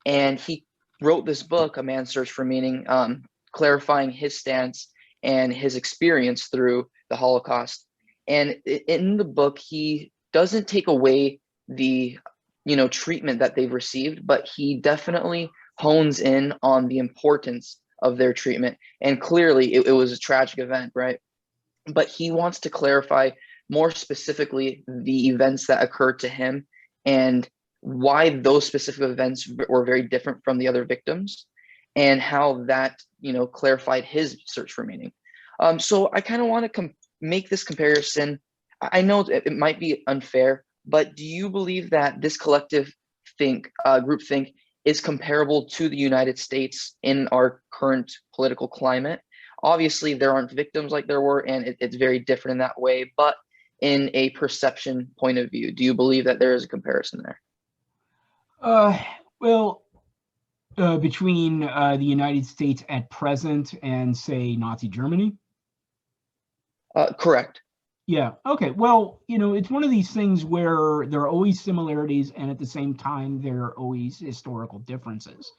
and he wrote this book, A Man's Search for Meaning, clarifying his stance and his experience through the Holocaust. And in the book, he doesn't take away the treatment that they've received, but he definitely hones in on the importance of their treatment. And clearly it was a tragic event, right? But he wants to clarify more specifically the events that occurred to him and why those specific events were very different from the other victims, and how that clarified his search for meaning. So I kind of want to make this comparison. I know it might be unfair, but do you believe that this collective group think is comparable to the United States in our current political climate? Obviously, there aren't victims like there were, and it's very different in that way. But in a perception point of view, do you believe that there is a comparison there? Well, between the United States at present and, say, Nazi Germany? Correct. Yeah. Okay. Well, it's one of these things where there are always similarities, and at the same time, there are always historical differences.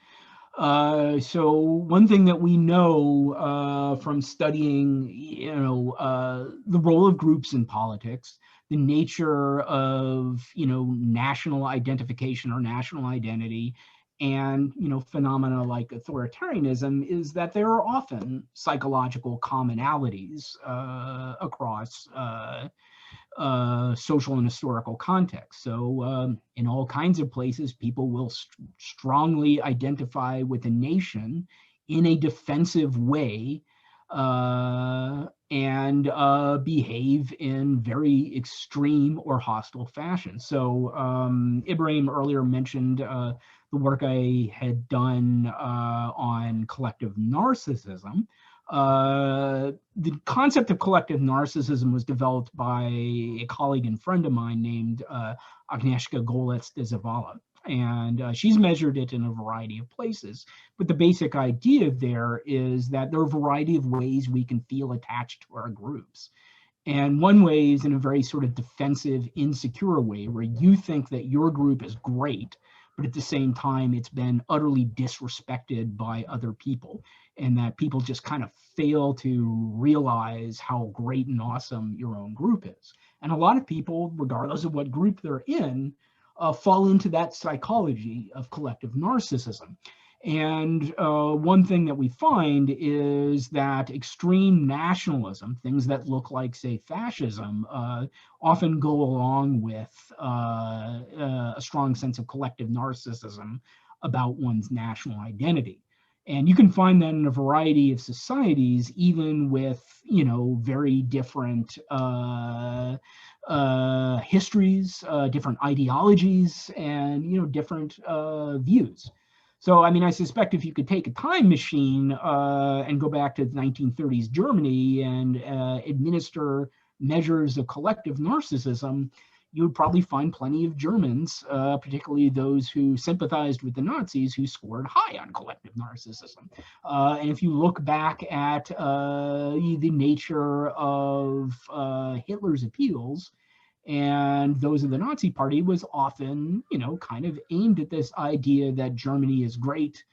So one thing that we know from studying, the role of groups in politics, the nature of, national identification or national identity, and phenomena like authoritarianism, is that there are often psychological commonalities across social and historical contexts. So in all kinds of places, people will strongly identify with a nation in a defensive way and behave in very extreme or hostile fashion. So Ibrahim earlier mentioned the work I had done on collective narcissism. The concept of collective narcissism was developed by a colleague and friend of mine named Agnieszka Golec-de and she's measured it in a variety of places. But the basic idea there is that there are a variety of ways we can feel attached to our groups. And one way is in a very sort of defensive, insecure way, where you think that your group is great, but at the same time, it's been utterly disrespected by other people, and that people just kind of fail to realize how great and awesome your own group is. And a lot of people, regardless of what group they're in, fall into that psychology of collective narcissism. And one thing that we find is that extreme nationalism, things that look like, say, fascism, often go along with a strong sense of collective narcissism about one's national identity. And you can find that in a variety of societies, even with, very different histories, different ideologies, and, different views. So, I suspect if you could take a time machine and go back to the 1930s Germany and administer measures of collective narcissism, you would probably find plenty of Germans, particularly those who sympathized with the Nazis, who scored high on collective narcissism. And if you look back at the nature of Hitler's appeals, and those of the Nazi Party, was often, kind of aimed at this idea that Germany is great,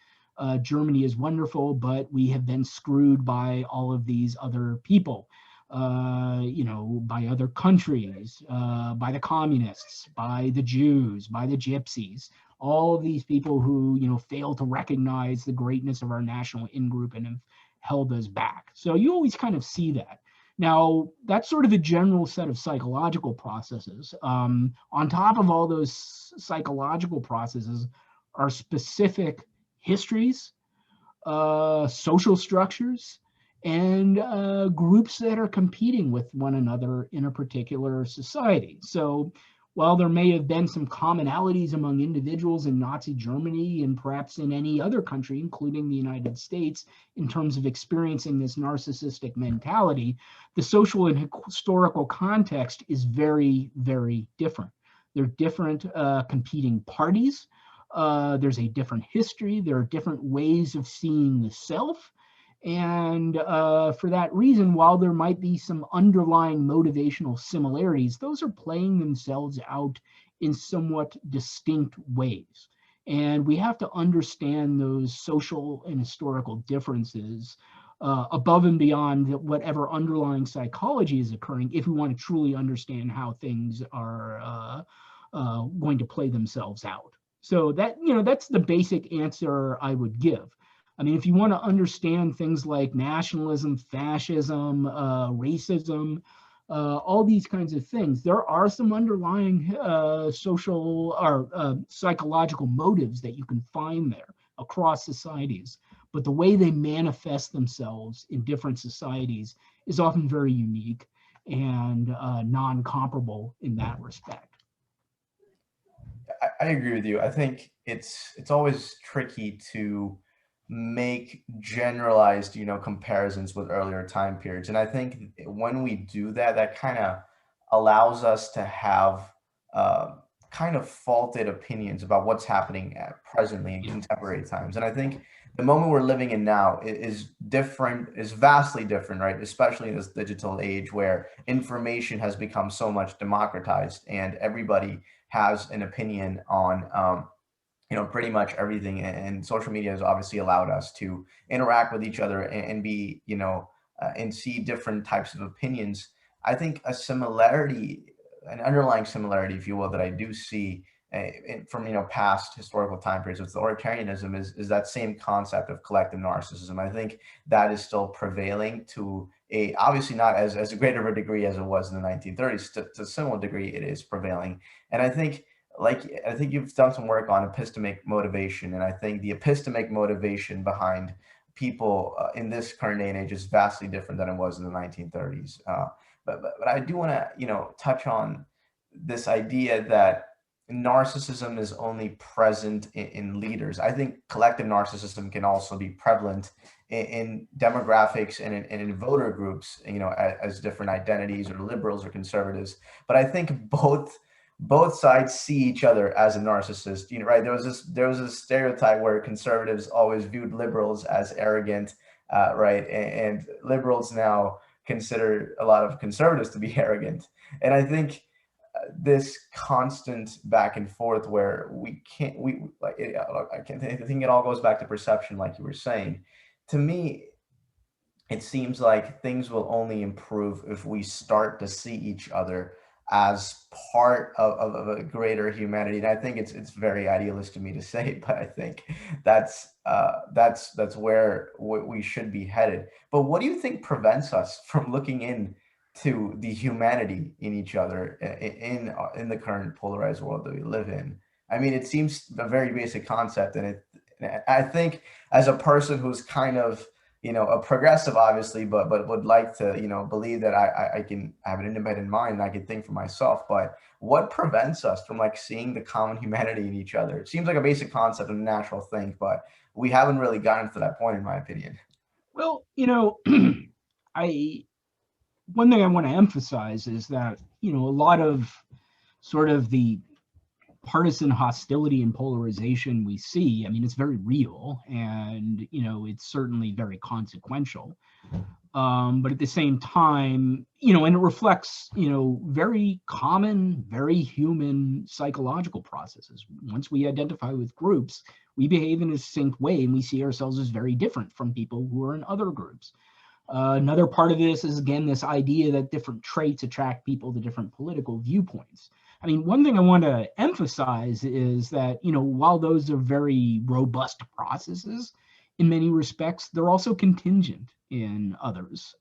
Germany is wonderful, but we have been screwed by all of these other people, by other countries, by the communists, by the Jews, by the gypsies, all of these people who, fail to recognize the greatness of our national in-group and have held us back. So you always kind of see that. Now, that's sort of a general set of psychological processes. On top of all those psychological processes are specific histories, social structures, and groups that are competing with one another in a particular society. So while there may have been some commonalities among individuals in Nazi Germany and perhaps in any other country, including the United States, in terms of experiencing this narcissistic mentality, the social and historical context is very, very different. There are different competing parties. There's a different history. There are different ways of seeing the self. And for that reason, while there might be some underlying motivational similarities, those are playing themselves out in somewhat distinct ways. And we have to understand those social and historical differences above and beyond whatever underlying psychology is occurring if we want to truly understand how things are going to play themselves out. So that, that's the basic answer I would give. I mean, if you want to understand things like nationalism, fascism, racism, all these kinds of things, there are some underlying social or psychological motives that you can find there across societies. But the way they manifest themselves in different societies is often very unique and non-comparable in that respect. I agree with you. I think it's always tricky to make generalized, comparisons with earlier time periods. And I think when we do that, that kind of allows us to have kind of faulted opinions about what's happening presently in contemporary times. And I think the moment we're living in now is different, is vastly different, right? Especially in this digital age where information has become so much democratized and everybody has an opinion on pretty much everything. And social media has obviously allowed us to interact with each other and be, and see different types of opinions. I think a similarity, an underlying similarity, if you will, that I do see from, past historical time periods with authoritarianism is that same concept of collective narcissism. I think that is still prevailing to obviously not as great of a degree as it was in the 1930s. To a similar degree, it is prevailing. And I think you've done some work on epistemic motivation, and I think the epistemic motivation behind people in this current day and age is vastly different than it was in the 1930s. But I do want to touch on this idea that narcissism is only present in leaders. I think collective narcissism can also be prevalent in demographics and in voter groups, as different identities or liberals or conservatives. But I think both sides see each other as a narcissist, right? There was this stereotype where conservatives always viewed liberals as arrogant, right? And liberals now consider a lot of conservatives to be arrogant. And I think this constant back and forth where I think it all goes back to perception, like you were saying. To me, it seems like things will only improve if we start to see each other as part of a greater humanity. And I think it's very idealist to me to say, but I think that's where we should be headed. But what do you think prevents us from looking into the humanity in each other in the current polarized world that we live in? I mean, it seems a very basic concept, and I think as a person who's kind of a progressive, obviously, but would like to, believe that I can have an independent mind and I can think for myself. But what prevents us from seeing the common humanity in each other? It seems like a basic concept and a natural thing, but we haven't really gotten to that point, in my opinion. Well, one thing I want to emphasize is that, a lot of sort of the partisan hostility and polarization we see, I mean, it's very real and, it's certainly very consequential. But at the same time, and it reflects, very common, very human psychological processes. Once we identify with groups, we behave in a distinct way and we see ourselves as very different from people who are in other groups. Another part of this is, again, this idea that different traits attract people to different political viewpoints. I mean, one thing I want to emphasize is that, while those are very robust processes, in many respects, they're also contingent in others.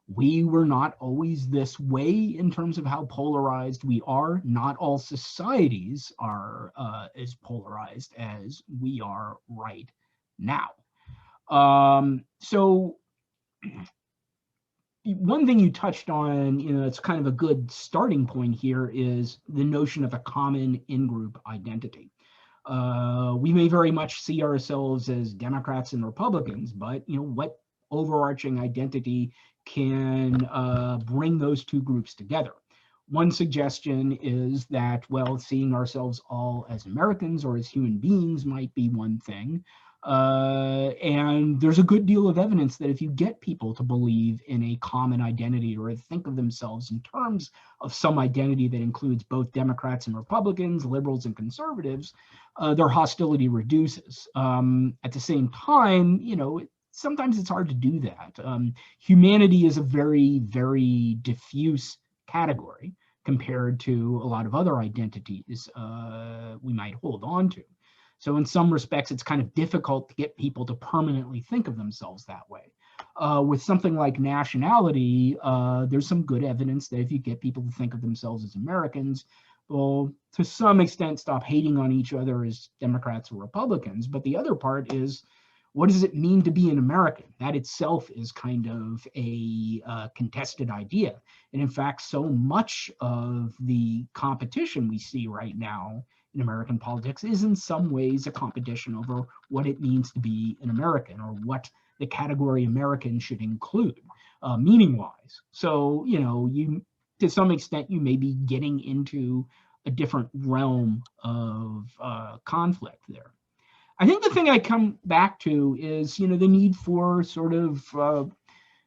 We were not always this way in terms of how polarized we are. Not all societies are as polarized as we are right now. So one thing you touched on, it's kind of a good starting point here, is the notion of a common in-group identity. We may very much see ourselves as Democrats and Republicans, but what overarching identity can bring those two groups together? One suggestion is that, well, seeing ourselves all as Americans or as human beings might be one thing. And there's a good deal of evidence that if you get people to believe in a common identity or think of themselves in terms of some identity that includes both Democrats and Republicans, liberals and conservatives, their hostility reduces. At the same time, sometimes it's hard to do that. Humanity is a very, very diffuse category compared to a lot of other identities we might hold on to. So in some respects, it's kind of difficult to get people to permanently think of themselves that way. With something like nationality, there's some good evidence that if you get people to think of themselves as Americans, will to some extent stop hating on each other as Democrats or Republicans. But the other part is, what does it mean to be an American? That itself is kind of a contested idea. And in fact, so much of the competition we see right now in American politics is in some ways a competition over what it means to be an American or what the category American should include, meaning-wise. So, you to some extent, you may be getting into a different realm of conflict there. I think the thing I come back to is, the need for sort of,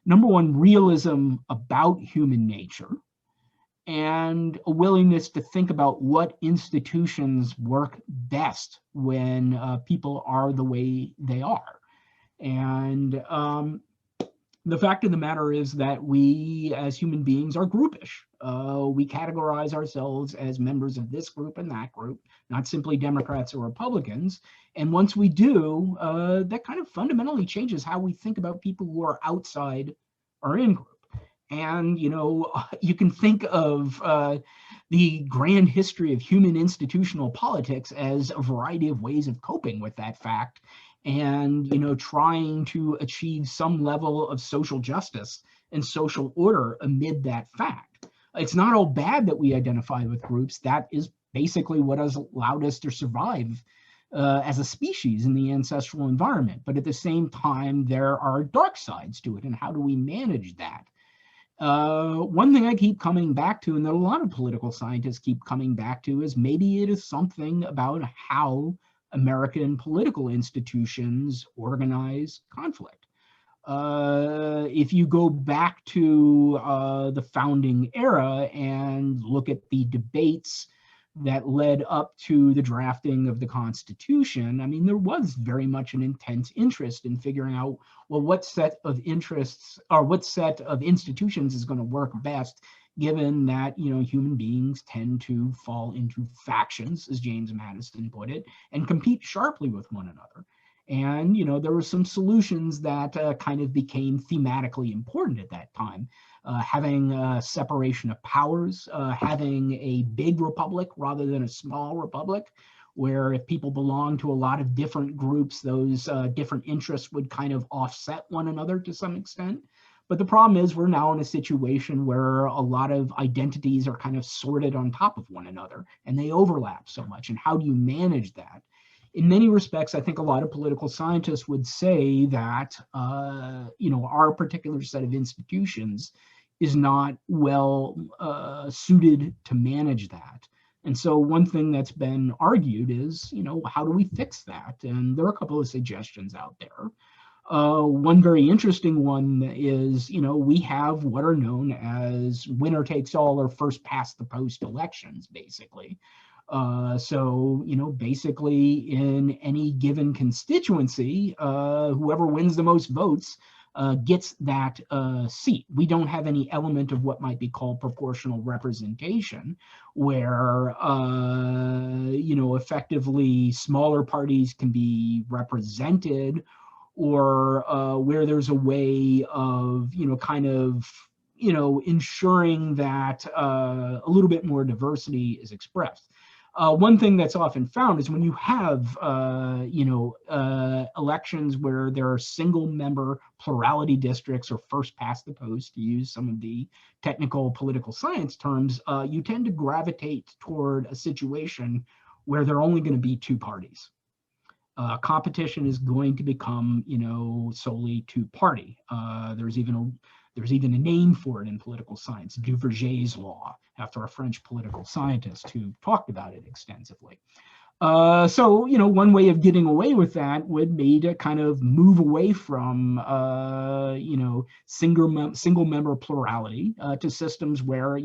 number one, realism about human nature and a willingness to think about what institutions work best when people are the way they are. And the fact of the matter is that we as human beings are groupish. We categorize ourselves as members of this group and that group, not simply Democrats or Republicans. And once we do, that kind of fundamentally changes how we think about people who are outside our in-group. And, you can think of the grand history of human institutional politics as a variety of ways of coping with that fact and, trying to achieve some level of social justice and social order amid that fact. It's not all bad that we identify with groups. That is basically what has allowed us to survive as a species in the ancestral environment. But at the same time, there are dark sides to it. And how do we manage that? One thing I keep coming back to, and that a lot of political scientists keep coming back to, is maybe it is something about how American political institutions organize conflict. If you go back to the founding era and look at the debates that led up to the drafting of the Constitution, I mean, there was very much an intense interest in figuring out, well, what set of interests or what set of institutions is going to work best, given that, human beings tend to fall into factions, as James Madison put it, and compete sharply with one another. And, there were some solutions that kind of became thematically important at that time. Having a separation of powers, having a big republic rather than a small republic, where if people belong to a lot of different groups, those different interests would kind of offset one another to some extent. But the problem is we're now in a situation where a lot of identities are kind of sorted on top of one another and they overlap so much. And how do you manage that? In many respects, I think a lot of political scientists would say that, our particular set of institutions is not well suited to manage that. And so one thing that's been argued is, how do we fix that? And there are a couple of suggestions out there. One very interesting one is, we have what are known as winner takes all or first past the post elections, basically. So, basically in any given constituency, whoever wins the most votes gets that seat. We don't have any element of what might be called proportional representation, where, effectively smaller parties can be represented, or where there's a way of, ensuring that a little bit more diversity is expressed. One thing that's often found is when you have, elections where there are single member plurality districts or first past the post, to use some of the technical political science terms, you tend to gravitate toward a situation where there are only going to be two parties. Competition is going to become, solely two-party. There's even There's even a name for it in political science, Duverger's law, after a French political scientist who talked about it extensively. So, one way of getting away with that would be to kind of move away from, single member plurality to systems where,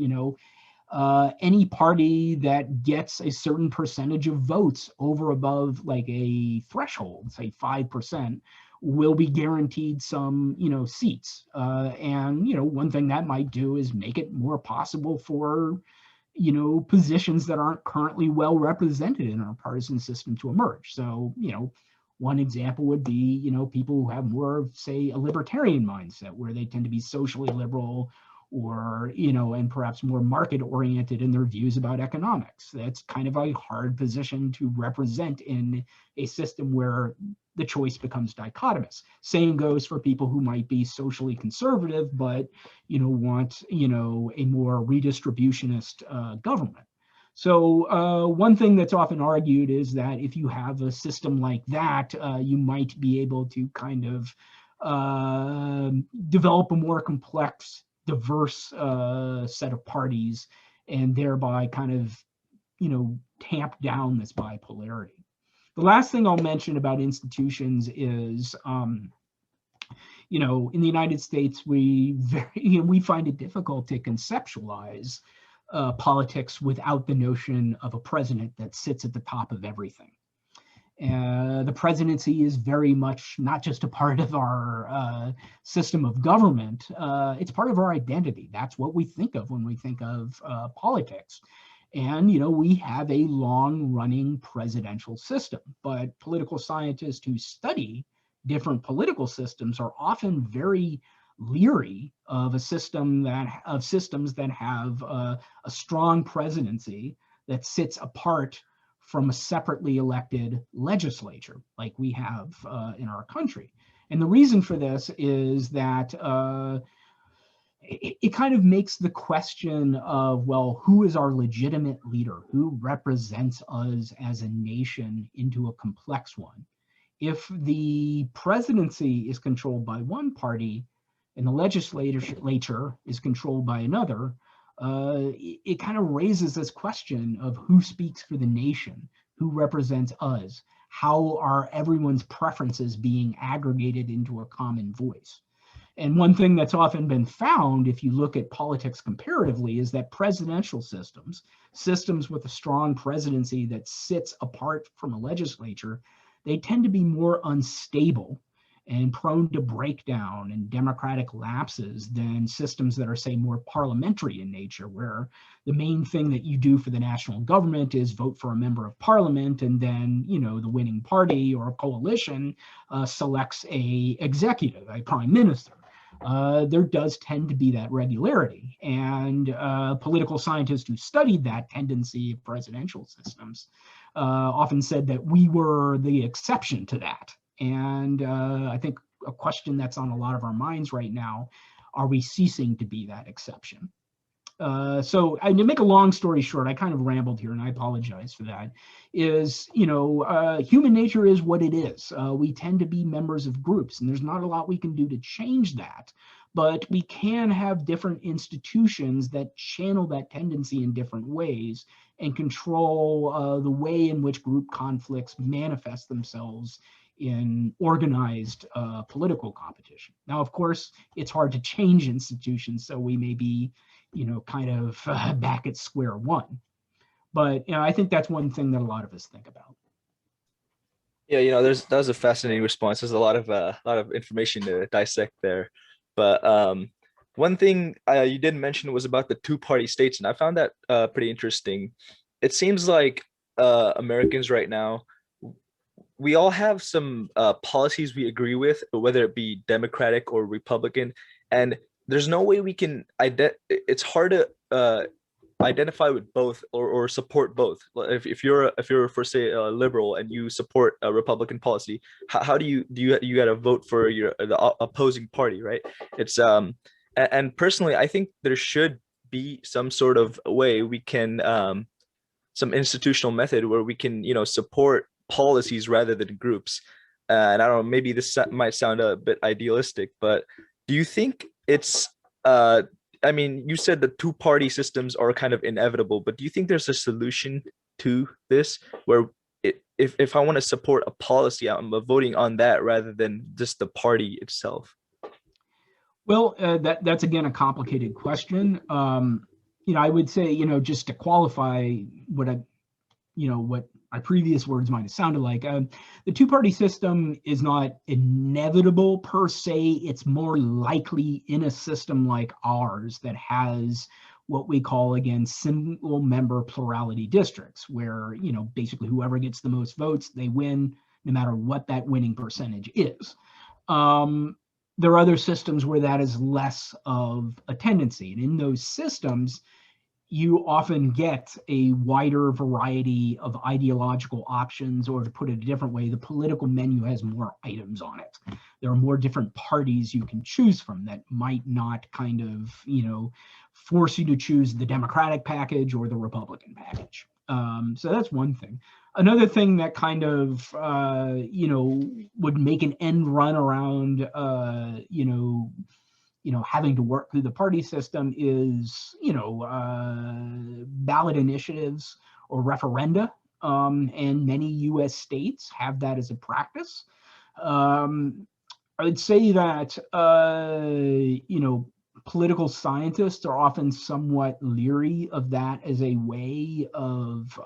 any party that gets a certain percentage of votes over above like a threshold, say 5%, will be guaranteed some, seats. And, one thing that might do is make it more possible for positions that aren't currently well represented in our partisan system to emerge. So, one example would be, people who have more of, say, a libertarian mindset, where they tend to be socially liberal or, and perhaps more market oriented in their views about economics. That's kind of a hard position to represent in a system where the choice becomes dichotomous. Same goes for people who might be socially conservative, but, want, a more redistributionist government. So one thing that's often argued is that if you have a system like that, you might be able to kind of develop a more complex, diverse set of parties, and thereby kind of, tamp down this bipolarity. The last thing I'll mention about institutions is, in the United States, we find it difficult to conceptualize politics without the notion of a president that sits at the top of everything. The presidency is very much not just a part of our system of government, it's part of our identity. That's what we think of when we think of politics. And, we have a long-running presidential system, but political scientists who study different political systems are often very leery of systems that have a strong presidency that sits apart from a separately elected legislature like we have in our country. And the reason for this is that it kind of makes the question of, well, who is our legitimate leader? Who represents us as a nation into a complex one? If the presidency is controlled by one party and the legislature is controlled by another, it kind of raises this question of who speaks for the nation, who represents us, how are everyone's preferences being aggregated into a common voice? And one thing that's often been found, if you look at politics comparatively, is that presidential systems with a strong presidency that sits apart from a legislature, they tend to be more unstable and prone to breakdown and democratic lapses than systems that are, say, more parliamentary in nature, where the main thing that you do for the national government is vote for a member of parliament, and then, the winning party or a coalition selects a executive, a prime minister. There does tend to be that regularity. And political scientists who studied that tendency of presidential systems often said that we were the exception to that. And I think a question that's on a lot of our minds right now, are we ceasing to be that exception? So to make a long story short, I kind of rambled here and I apologize for that, is, human nature is what it is. We tend to be members of groups, and there's not a lot we can do to change that, but we can have different institutions that channel that tendency in different ways and control the way in which group conflicts manifest themselves in organized political competition. Now, of course, it's hard to change institutions, so we may be kind of back at square one. But I think that's one thing that a lot of us think about. Yeah, that was a fascinating response. There's a lot of information to dissect there. But one thing you didn't mention was about the two-party states, and I found that pretty interesting. It seems like Americans right now, we all have some policies we agree with, whether it be Democratic or Republican, and there's no way we can it's hard to identify with both or support both. If you're for say a liberal and you support a Republican policy, how do you got to vote for the opposing party, right? It's and personally, I think there should be some sort of way we can some institutional method where we can support policies rather than groups. And I don't know, maybe this might sound a bit idealistic, but do you think it's I mean, you said the two-party systems are kind of inevitable, but do you think there's a solution to this where if I want to support a policy, I'm voting on that rather than just the party itself? Well, that's again a complicated question. I would say, just to qualify what my previous words might have sounded like, the two-party system is not inevitable per se. It's more likely in a system like ours that has what we call, again, single member plurality districts, where, basically whoever gets the most votes, they win, no matter what that winning percentage is. There are other systems where that is less of a tendency. And in those systems, you often get a wider variety of ideological options, or to put it a different way, the political menu has more items on it. There are more different parties you can choose from that might not kind of, force you to choose the Democratic package or the Republican package. So that's one thing. Another thing that kind of, would make an end run around, having to work through the party system is, ballot initiatives or referenda. And many US states have that as a practice. I would say that, political scientists are often somewhat leery of that as a way of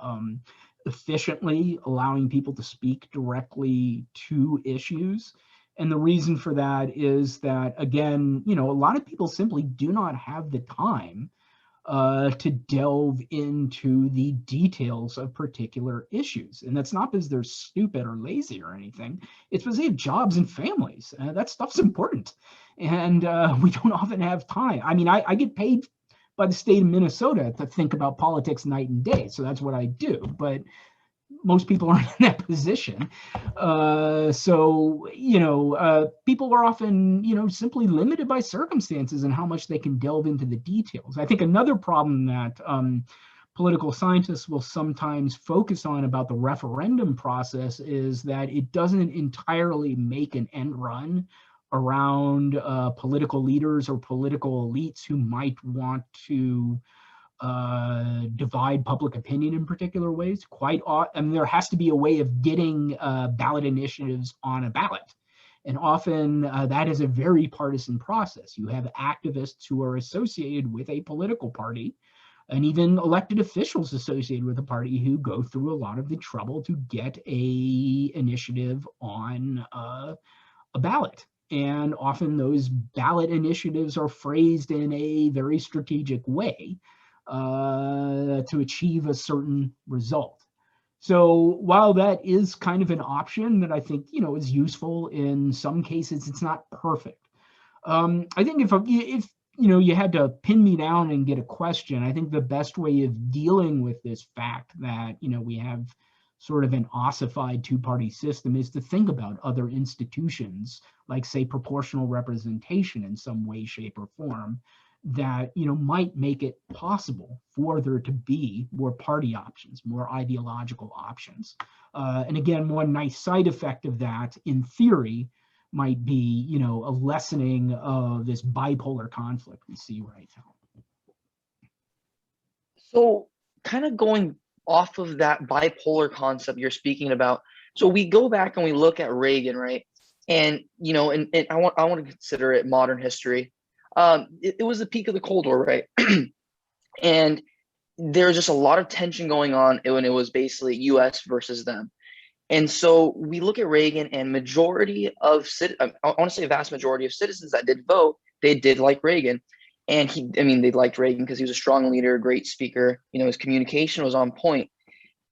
efficiently allowing people to speak directly to issues. And the reason for that is that, again, a lot of people simply do not have the time to delve into the details of particular issues. And that's not because they're stupid or lazy or anything. It's because they have jobs and families. That stuff's important. And we don't often have time. I mean, I get paid by the state of Minnesota to think about politics night and day. So that's what I do. But most people aren't in that position. So people are often, simply limited by circumstances and how much they can delve into the details. I think another problem that political scientists will sometimes focus on about the referendum process is that it doesn't entirely make an end run around political leaders or political elites who might want to divide public opinion in particular ways. There has to be a way of getting ballot initiatives on a ballot. And often that is a very partisan process. You have activists who are associated with a political party, and even elected officials associated with a party, who go through a lot of the trouble to get a initiative on a ballot. And often those ballot initiatives are phrased in a very strategic way to achieve a certain result. So while that is kind of an option that I think, is useful in some cases, it's not perfect. I think if you had to pin me down and get a question, I think the best way of dealing with this fact that, we have sort of an ossified two-party system is to think about other institutions, like, say, proportional representation in some way, shape, or form, that might make it possible for there to be more party options, more ideological options. And again, one nice side effect of that, in theory, might be a lessening of this bipolar conflict we see right now. So kind of going off of that bipolar concept you're speaking about, so we go back and we look at Reagan, right? And and I want to consider it modern history. It was the peak of the Cold War, right? And there was just a lot of tension going on when it was basically US versus them. And so we look at Reagan, and majority of I want to say a vast majority of citizens that did vote, they did like Reagan. And they liked Reagan because he was a strong leader, a great speaker, his communication was on point.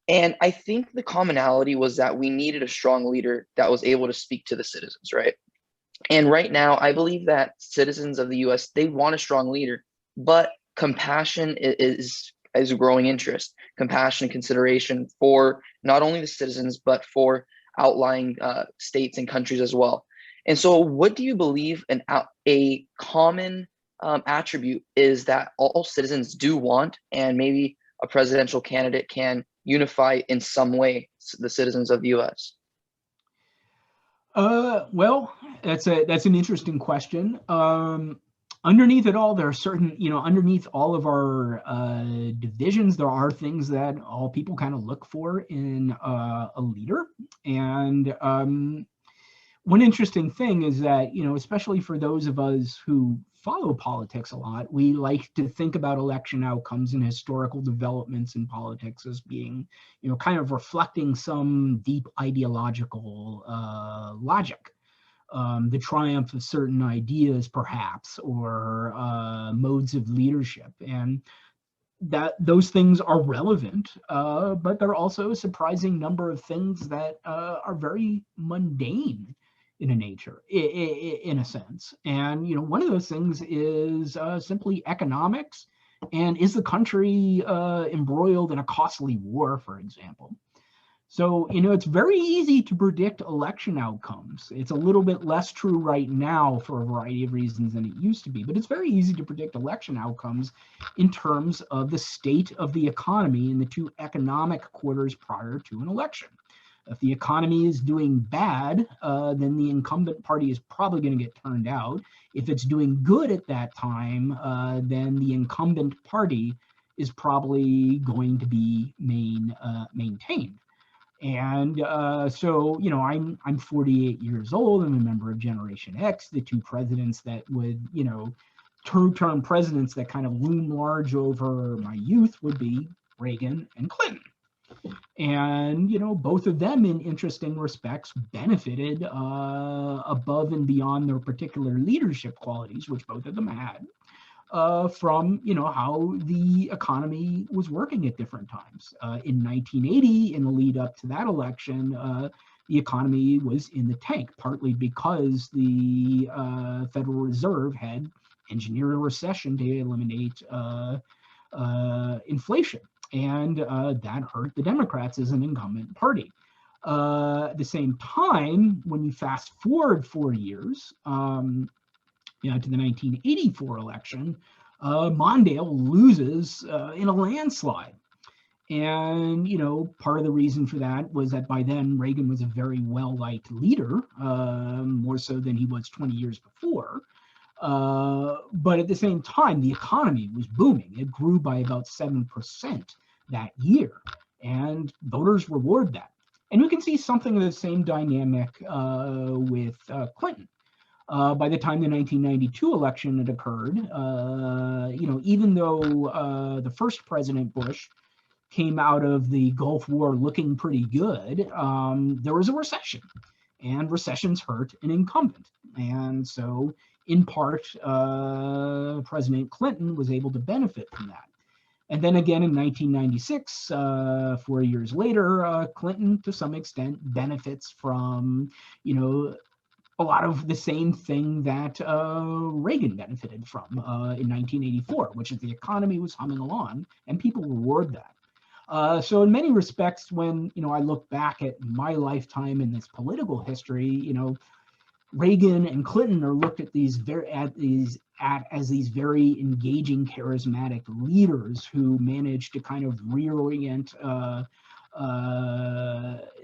And I think the commonality was that we needed a strong leader that was able to speak to the citizens, right? And right now, I believe that citizens of the US, they want a strong leader, but compassion is a growing interest, compassion and consideration for not only the citizens, but for outlying states and countries as well. And so what do you believe a common attribute is that all citizens do want, and maybe a presidential candidate can unify in some way the citizens of the US? Well, that's an interesting question. underneath it all, there are certain, underneath all of our divisions, there are things that all people kind of look for in a leader. And one interesting thing is that, especially for those of us who follow politics a lot, we like to think about election outcomes and historical developments in politics as being, kind of reflecting some deep ideological logic. The triumph of certain ideas, perhaps, or modes of leadership. And that those things are relevant, but there are also a surprising number of things that are very mundane in a nature, in a sense. And one of those things is simply economics, and is the country embroiled in a costly war, for example. So, it's very easy to predict election outcomes. It's a little bit less true right now for a variety of reasons than it used to be, but it's very easy to predict election outcomes in terms of the state of the economy in the two economic quarters prior to an election. If the economy is doing bad, then the incumbent party is probably going to get turned out. If it's doing good at that time, then the incumbent party is probably going to be maintained. And so, I'm 48 years old. I'm a member of Generation X. The two presidents that would, two-term presidents that kind of loom large over my youth would be Reagan and Clinton. And, both of them in interesting respects benefited above and beyond their particular leadership qualities, which both of them had. From how the economy was working at different times. In 1980, in the lead up to that election, the economy was in the tank, partly because the Federal Reserve had engineered a recession to eliminate inflation, and that hurt the Democrats as an incumbent party. At the same time, when you fast forward 4 years, to the 1984 election, Mondale loses in a landslide. And, part of the reason for that was that by then Reagan was a very well-liked leader, more so than he was 20 years before. But at the same time, the economy was booming. It grew by about 7% that year, and voters reward that. And you can see something of the same dynamic with Clinton. By the time the 1992 election had occurred, even though the first President Bush came out of the Gulf War looking pretty good, there was a recession, and recessions hurt an incumbent. And so, in part, President Clinton was able to benefit from that. And then again in 1996, 4 years later, Clinton, to some extent, benefits from, a lot of the same thing that Reagan benefited from in 1984, which is the economy was humming along, and people reward that. So in many respects, when I look back at my lifetime in this political history, Reagan and Clinton are looked at as these very engaging, charismatic leaders who managed to kind of reorient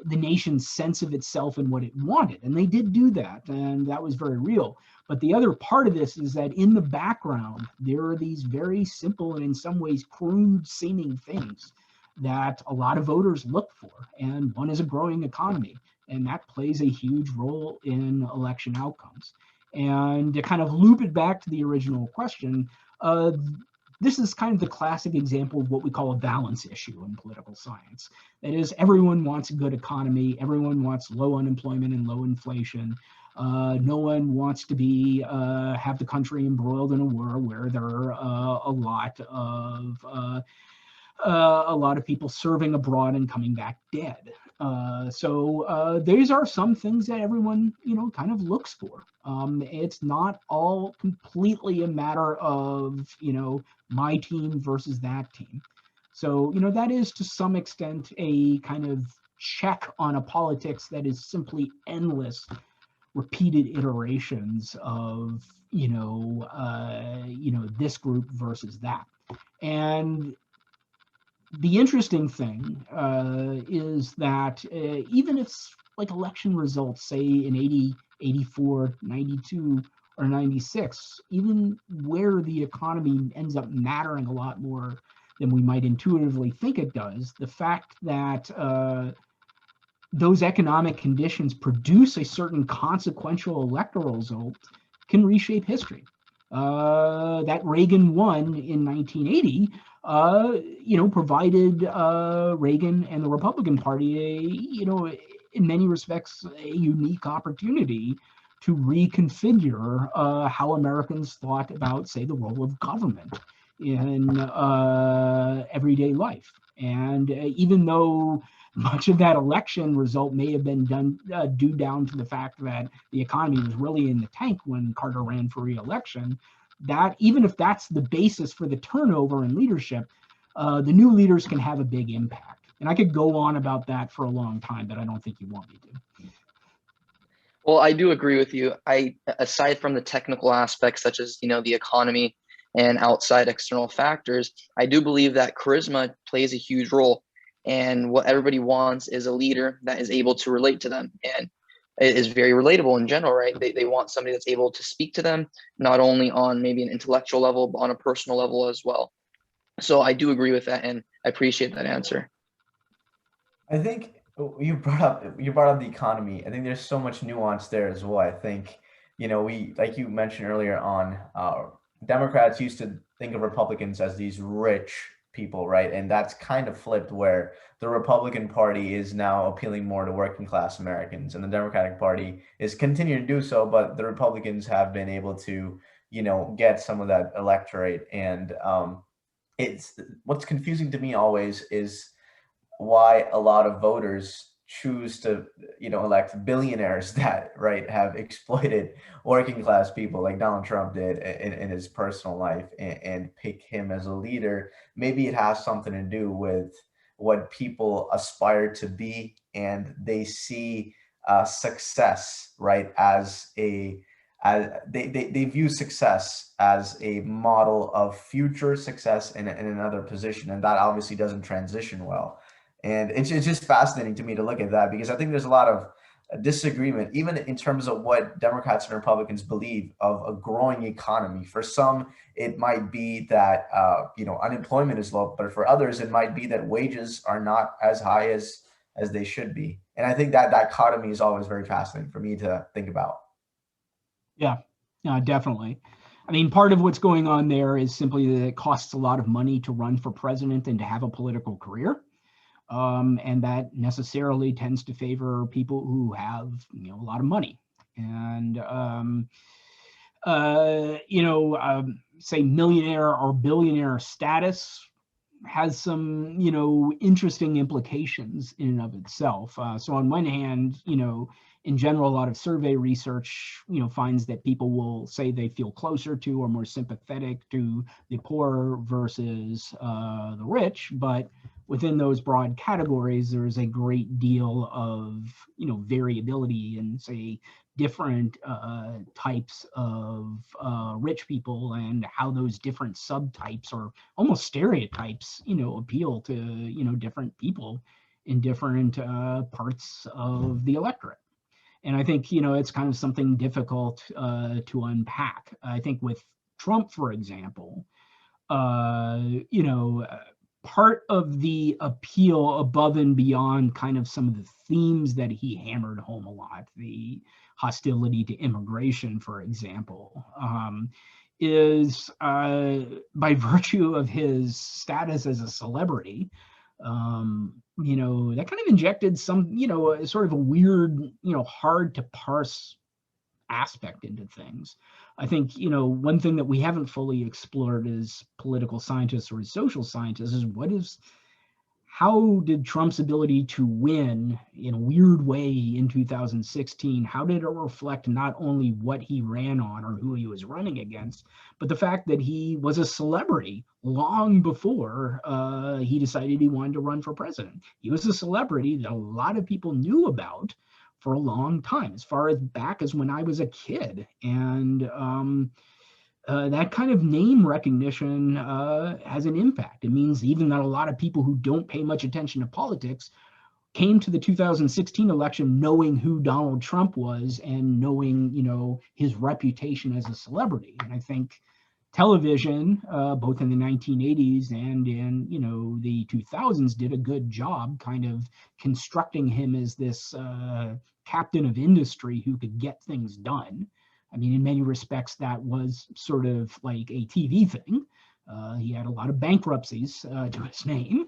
the nation's sense of itself and what it wanted. And they did do that, and that was very real. But the other part of this is that in the background, there are these very simple and in some ways crude seeming things that a lot of voters look for. And one is a growing economy, and that plays a huge role in election outcomes. And to kind of loop it back to the original question, this is kind of the classic example of what we call a balance issue in political science. That is, everyone wants a good economy, everyone wants low unemployment and low inflation. No one wants to have the country embroiled in a war where there are a lot of people serving abroad and coming back dead. So these are some things that everyone, kind of looks for. It's not all completely a matter of, my team versus that team. So, that is to some extent a kind of check on a politics that is simply endless, repeated iterations of, this group versus that. And the interesting thing is that even if like election results, say in 80, 84, 92, or 96, even where the economy ends up mattering a lot more than we might intuitively think it does, the fact that those economic conditions produce a certain consequential electoral result can reshape history. That Reagan won in 1980, provided Reagan and the Republican Party in many respects, a unique opportunity to reconfigure how Americans thought about, say, the role of government in everyday life. And even though much of that election result may have been due down to the fact that the economy was really in the tank when Carter ran for re-election, that even if that's the basis for the turnover in leadership, the new leaders can have a big impact. And I could go on about that for a long time, but I don't think you want me to. Well, I do agree with you. Aside from the technical aspects, such as, the economy and outside external factors, I do believe that charisma plays a huge role. And what everybody wants is a leader that is able to relate to them. And it is very relatable in general, right? They want somebody that's able to speak to them, not only on maybe an intellectual level, but on a personal level as well. So I do agree with that, and I appreciate that answer. I think you brought up the economy. I think there's so much nuance there as well. I think, we, like you mentioned earlier on, Democrats used to think of Republicans as these rich people, right? And that's kind of flipped, where the Republican Party is now appealing more to working class Americans, and the Democratic Party is continuing to do so, but the Republicans have been able to, get some of that electorate. And it's what's confusing to me always is why a lot of voters choose to elect billionaires that have exploited working class people, like Donald Trump did in his personal life, and pick him as a leader. Maybe it has something to do with what people aspire to be, and they see success as they view success as a model of future success in another position, and that obviously doesn't transition well. And it's just fascinating to me to look at that, because I think there's a lot of disagreement, even in terms of what Democrats and Republicans believe of a growing economy. For some, it might be that unemployment is low, but for others, it might be that wages are not as high as they should be. And I think that dichotomy is always very fascinating for me to think about. Yeah, definitely. I mean, part of what's going on there is simply that it costs a lot of money to run for president and to have a political career. And that necessarily tends to favor people who have, a lot of money. And, say millionaire or billionaire status has some, interesting implications in and of itself. So on one hand, in general, a lot of survey research, finds that people will say they feel closer to or more sympathetic to the poor versus the rich. But within those broad categories, there is a great deal of, variability in, say, different types of rich people, and how those different subtypes or almost stereotypes, appeal to, different people in different parts of the electorate. And I think, it's kind of something difficult to unpack. I think with Trump, for example, part of the appeal above and beyond kind of some of the themes that he hammered home a lot, the hostility to immigration, for example, is by virtue of his status as a celebrity, that kind of injected some, sort of a weird, hard to parse aspect into things. I think, one thing that we haven't fully explored as political scientists or as social scientists is how did Trump's ability to win in a weird way in 2016, how did it reflect not only what he ran on or who he was running against, but the fact that he was a celebrity long before he decided he wanted to run for president. He was a celebrity that a lot of people knew about for a long time, as far as back as when I was a kid. And that kind of name recognition has an impact. It means even that a lot of people who don't pay much attention to politics came to the 2016 election knowing who Donald Trump was and knowing, his reputation as a celebrity. And I think television, both in the 1980s and in, the 2000s, did a good job kind of constructing him as this captain of industry who could get things done. I mean, in many respects, that was sort of like a TV thing. He had a lot of bankruptcies to his name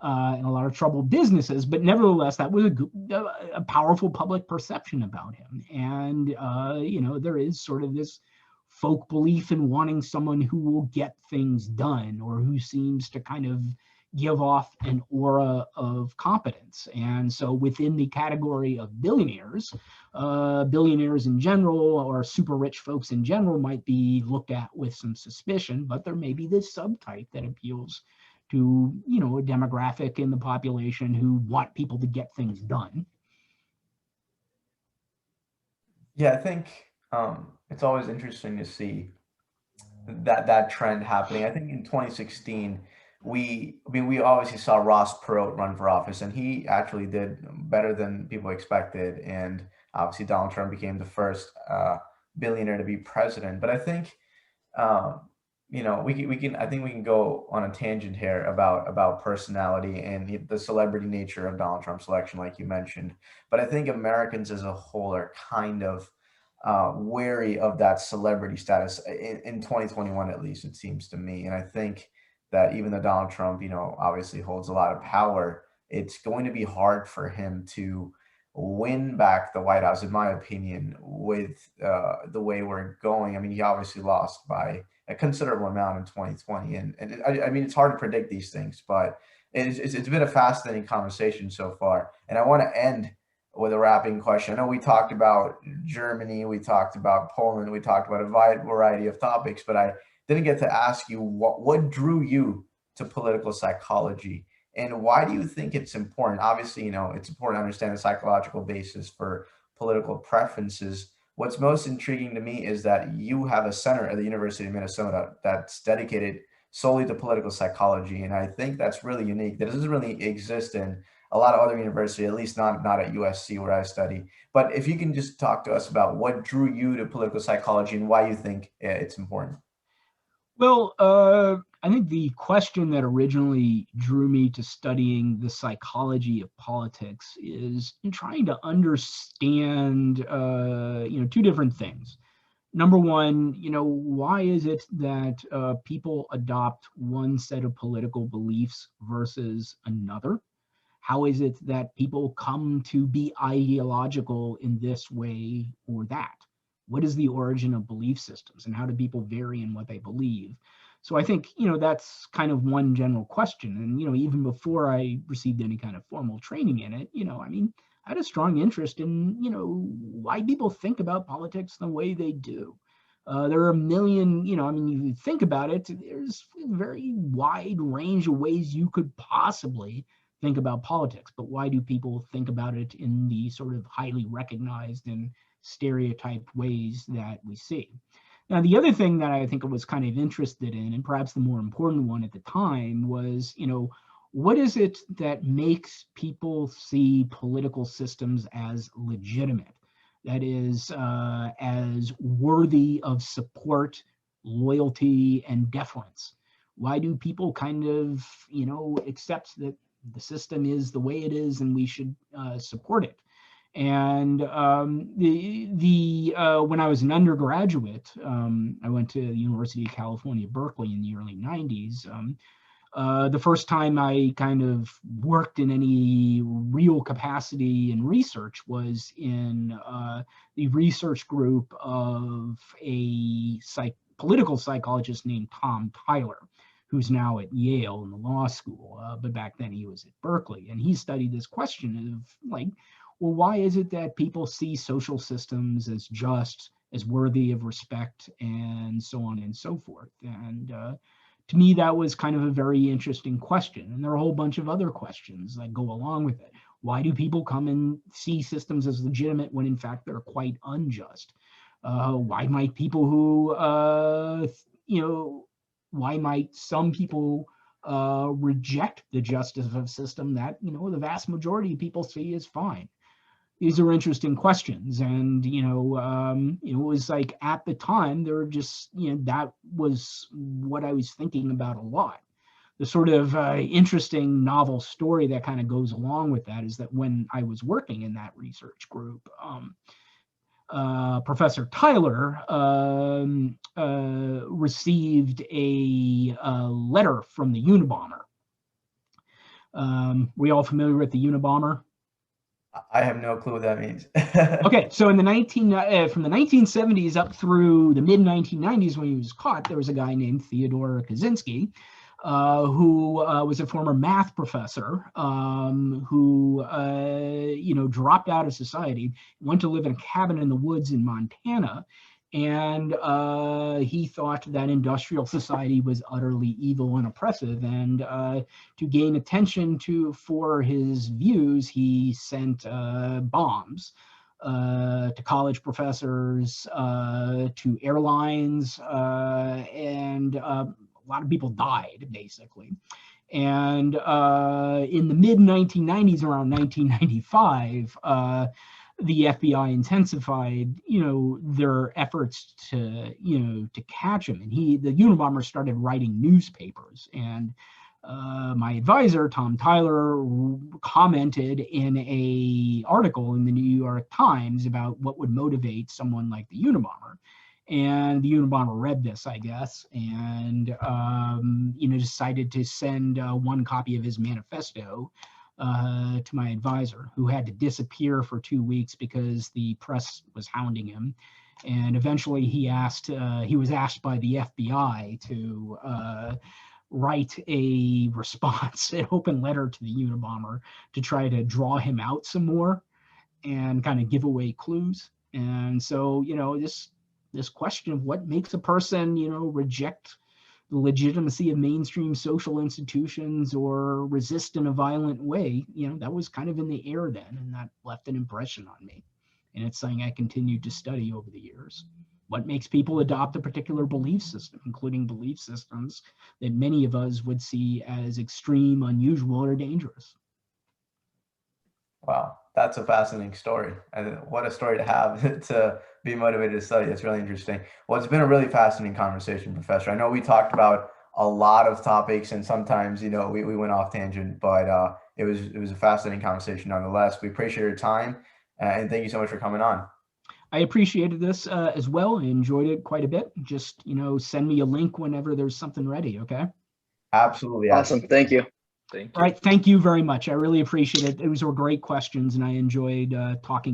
and a lot of troubled businesses, but nevertheless, that was a powerful public perception about him. And, there is sort of this folk belief in wanting someone who will get things done or who seems to kind of give off an aura of competence. And so within the category of billionaires, billionaires in general or super rich folks in general might be looked at with some suspicion, but there may be this subtype that appeals to, a demographic in the population who want people to get things done. Yeah, I think it's always interesting to see that trend happening. I think in 2016, we obviously saw Ross Perot run for office, and he actually did better than people expected. And obviously, Donald Trump became the first billionaire to be president. But I think, I think we can go on a tangent here about personality and the celebrity nature of Donald Trump's election, like you mentioned. But I think Americans as a whole are kind of wary of that celebrity status in 2021, at least it seems to me. And I think that even though Donald Trump, obviously holds a lot of power, it's going to be hard for him to win back the White House, in my opinion, with the way we're going. I mean, he obviously lost by a considerable amount in 2020. And I mean, it's hard to predict these things, but it's been a fascinating conversation so far. And I want to end with a wrapping question. I know we talked about Germany, we talked about Poland, we talked about a wide variety of topics, but I didn't get to ask you what drew you to political psychology, and why do you think it's important? Obviously, it's important to understand the psychological basis for political preferences. What's most intriguing to me is that you have a center at the University of Minnesota that's dedicated solely to political psychology, and I think that's really unique. That doesn't really exist in a lot of other universities, at least not at USC where I study. But if you can just talk to us about what drew you to political psychology and why you think it's important. Well, I think the question that originally drew me to studying the psychology of politics is in trying to understand, two different things. Number one, why is it that people adopt one set of political beliefs versus another? How is it that people come to be ideological in this way or that? What is the origin of belief systems and how do people vary in what they believe? So I think, that's kind of one general question. And, even before I received any kind of formal training in it, I had a strong interest in, why people think about politics the way they do. There are a million, you think about it, there's a very wide range of ways you could possibly think about politics, but why do people think about it in the sort of highly recognized and stereotyped ways that we see? Now, the other thing that I think I was kind of interested in, and perhaps the more important one at the time, was, what is it that makes people see political systems as legitimate? That is, as worthy of support, loyalty, and deference? Why do people kind of, accept that the system is the way it is and we should support it? And when I was an undergraduate, I went to the University of California, Berkeley in the early 90s. The first time I kind of worked in any real capacity in research was in the research group of a political psychologist named Tom Tyler, who's now at Yale in the law school, but back then he was at Berkeley. And he studied this question of well, why is it that people see social systems as just, as worthy of respect, and so on and so forth? And to me, that was kind of a very interesting question. And there are a whole bunch of other questions that go along with it. Why do people come and see systems as legitimate when in fact they're quite unjust? Why might people who, why might some people reject the justice of a system that, the vast majority of people see as fine? These are interesting questions. And, it was like at the time, there were just, that was what I was thinking about a lot. The sort of interesting novel story that kind of goes along with that is that when I was working in that research group, Professor Tyler received a letter from the Unabomber. We all familiar with the Unabomber? I have no clue what that means. Okay, so in the from the 1970s up through the mid 1990s, when he was caught, there was a guy named Theodore Kaczynski, who was a former math professor, who dropped out of society, went to live in a cabin in the woods in Montana, and he thought that industrial society was utterly evil and oppressive. And to gain attention for his views, he sent bombs to college professors, to airlines, and a lot of people died, basically. And in the mid 1990s, around 1995, the FBI intensified, their efforts to catch him. And the Unabomber started writing newspapers. And my advisor, Tom Tyler, commented in an article in the New York Times about what would motivate someone like the Unabomber. And the Unabomber read this, I guess, and decided to send one copy of his manifesto to my advisor, who had to disappear for 2 weeks because the press was hounding him. And eventually he was asked by the FBI to write a response, an open letter to the Unabomber to try to draw him out some more and kind of give away clues. And so, this question of what makes a person, reject the legitimacy of mainstream social institutions or resist in a violent way, that was kind of in the air then, and that left an impression on me. And it's something I continued to study over the years. What makes people adopt a particular belief system, including belief systems that many of us would see as extreme, unusual, or dangerous? Wow, that's a fascinating story. And what a story to have to be motivated to study. It's really interesting. Well, it's been a really fascinating conversation, Professor. I know we talked about a lot of topics, and sometimes, we went off tangent, but it was a fascinating conversation nonetheless. We appreciate your time, and thank you so much for coming on. I appreciated this as well. I enjoyed it quite a bit. Just, send me a link whenever there's something ready, okay? Absolutely. Awesome. Thank you. Thank you. All right. Thank you very much. I really appreciate it. Those were great questions, and I enjoyed talking to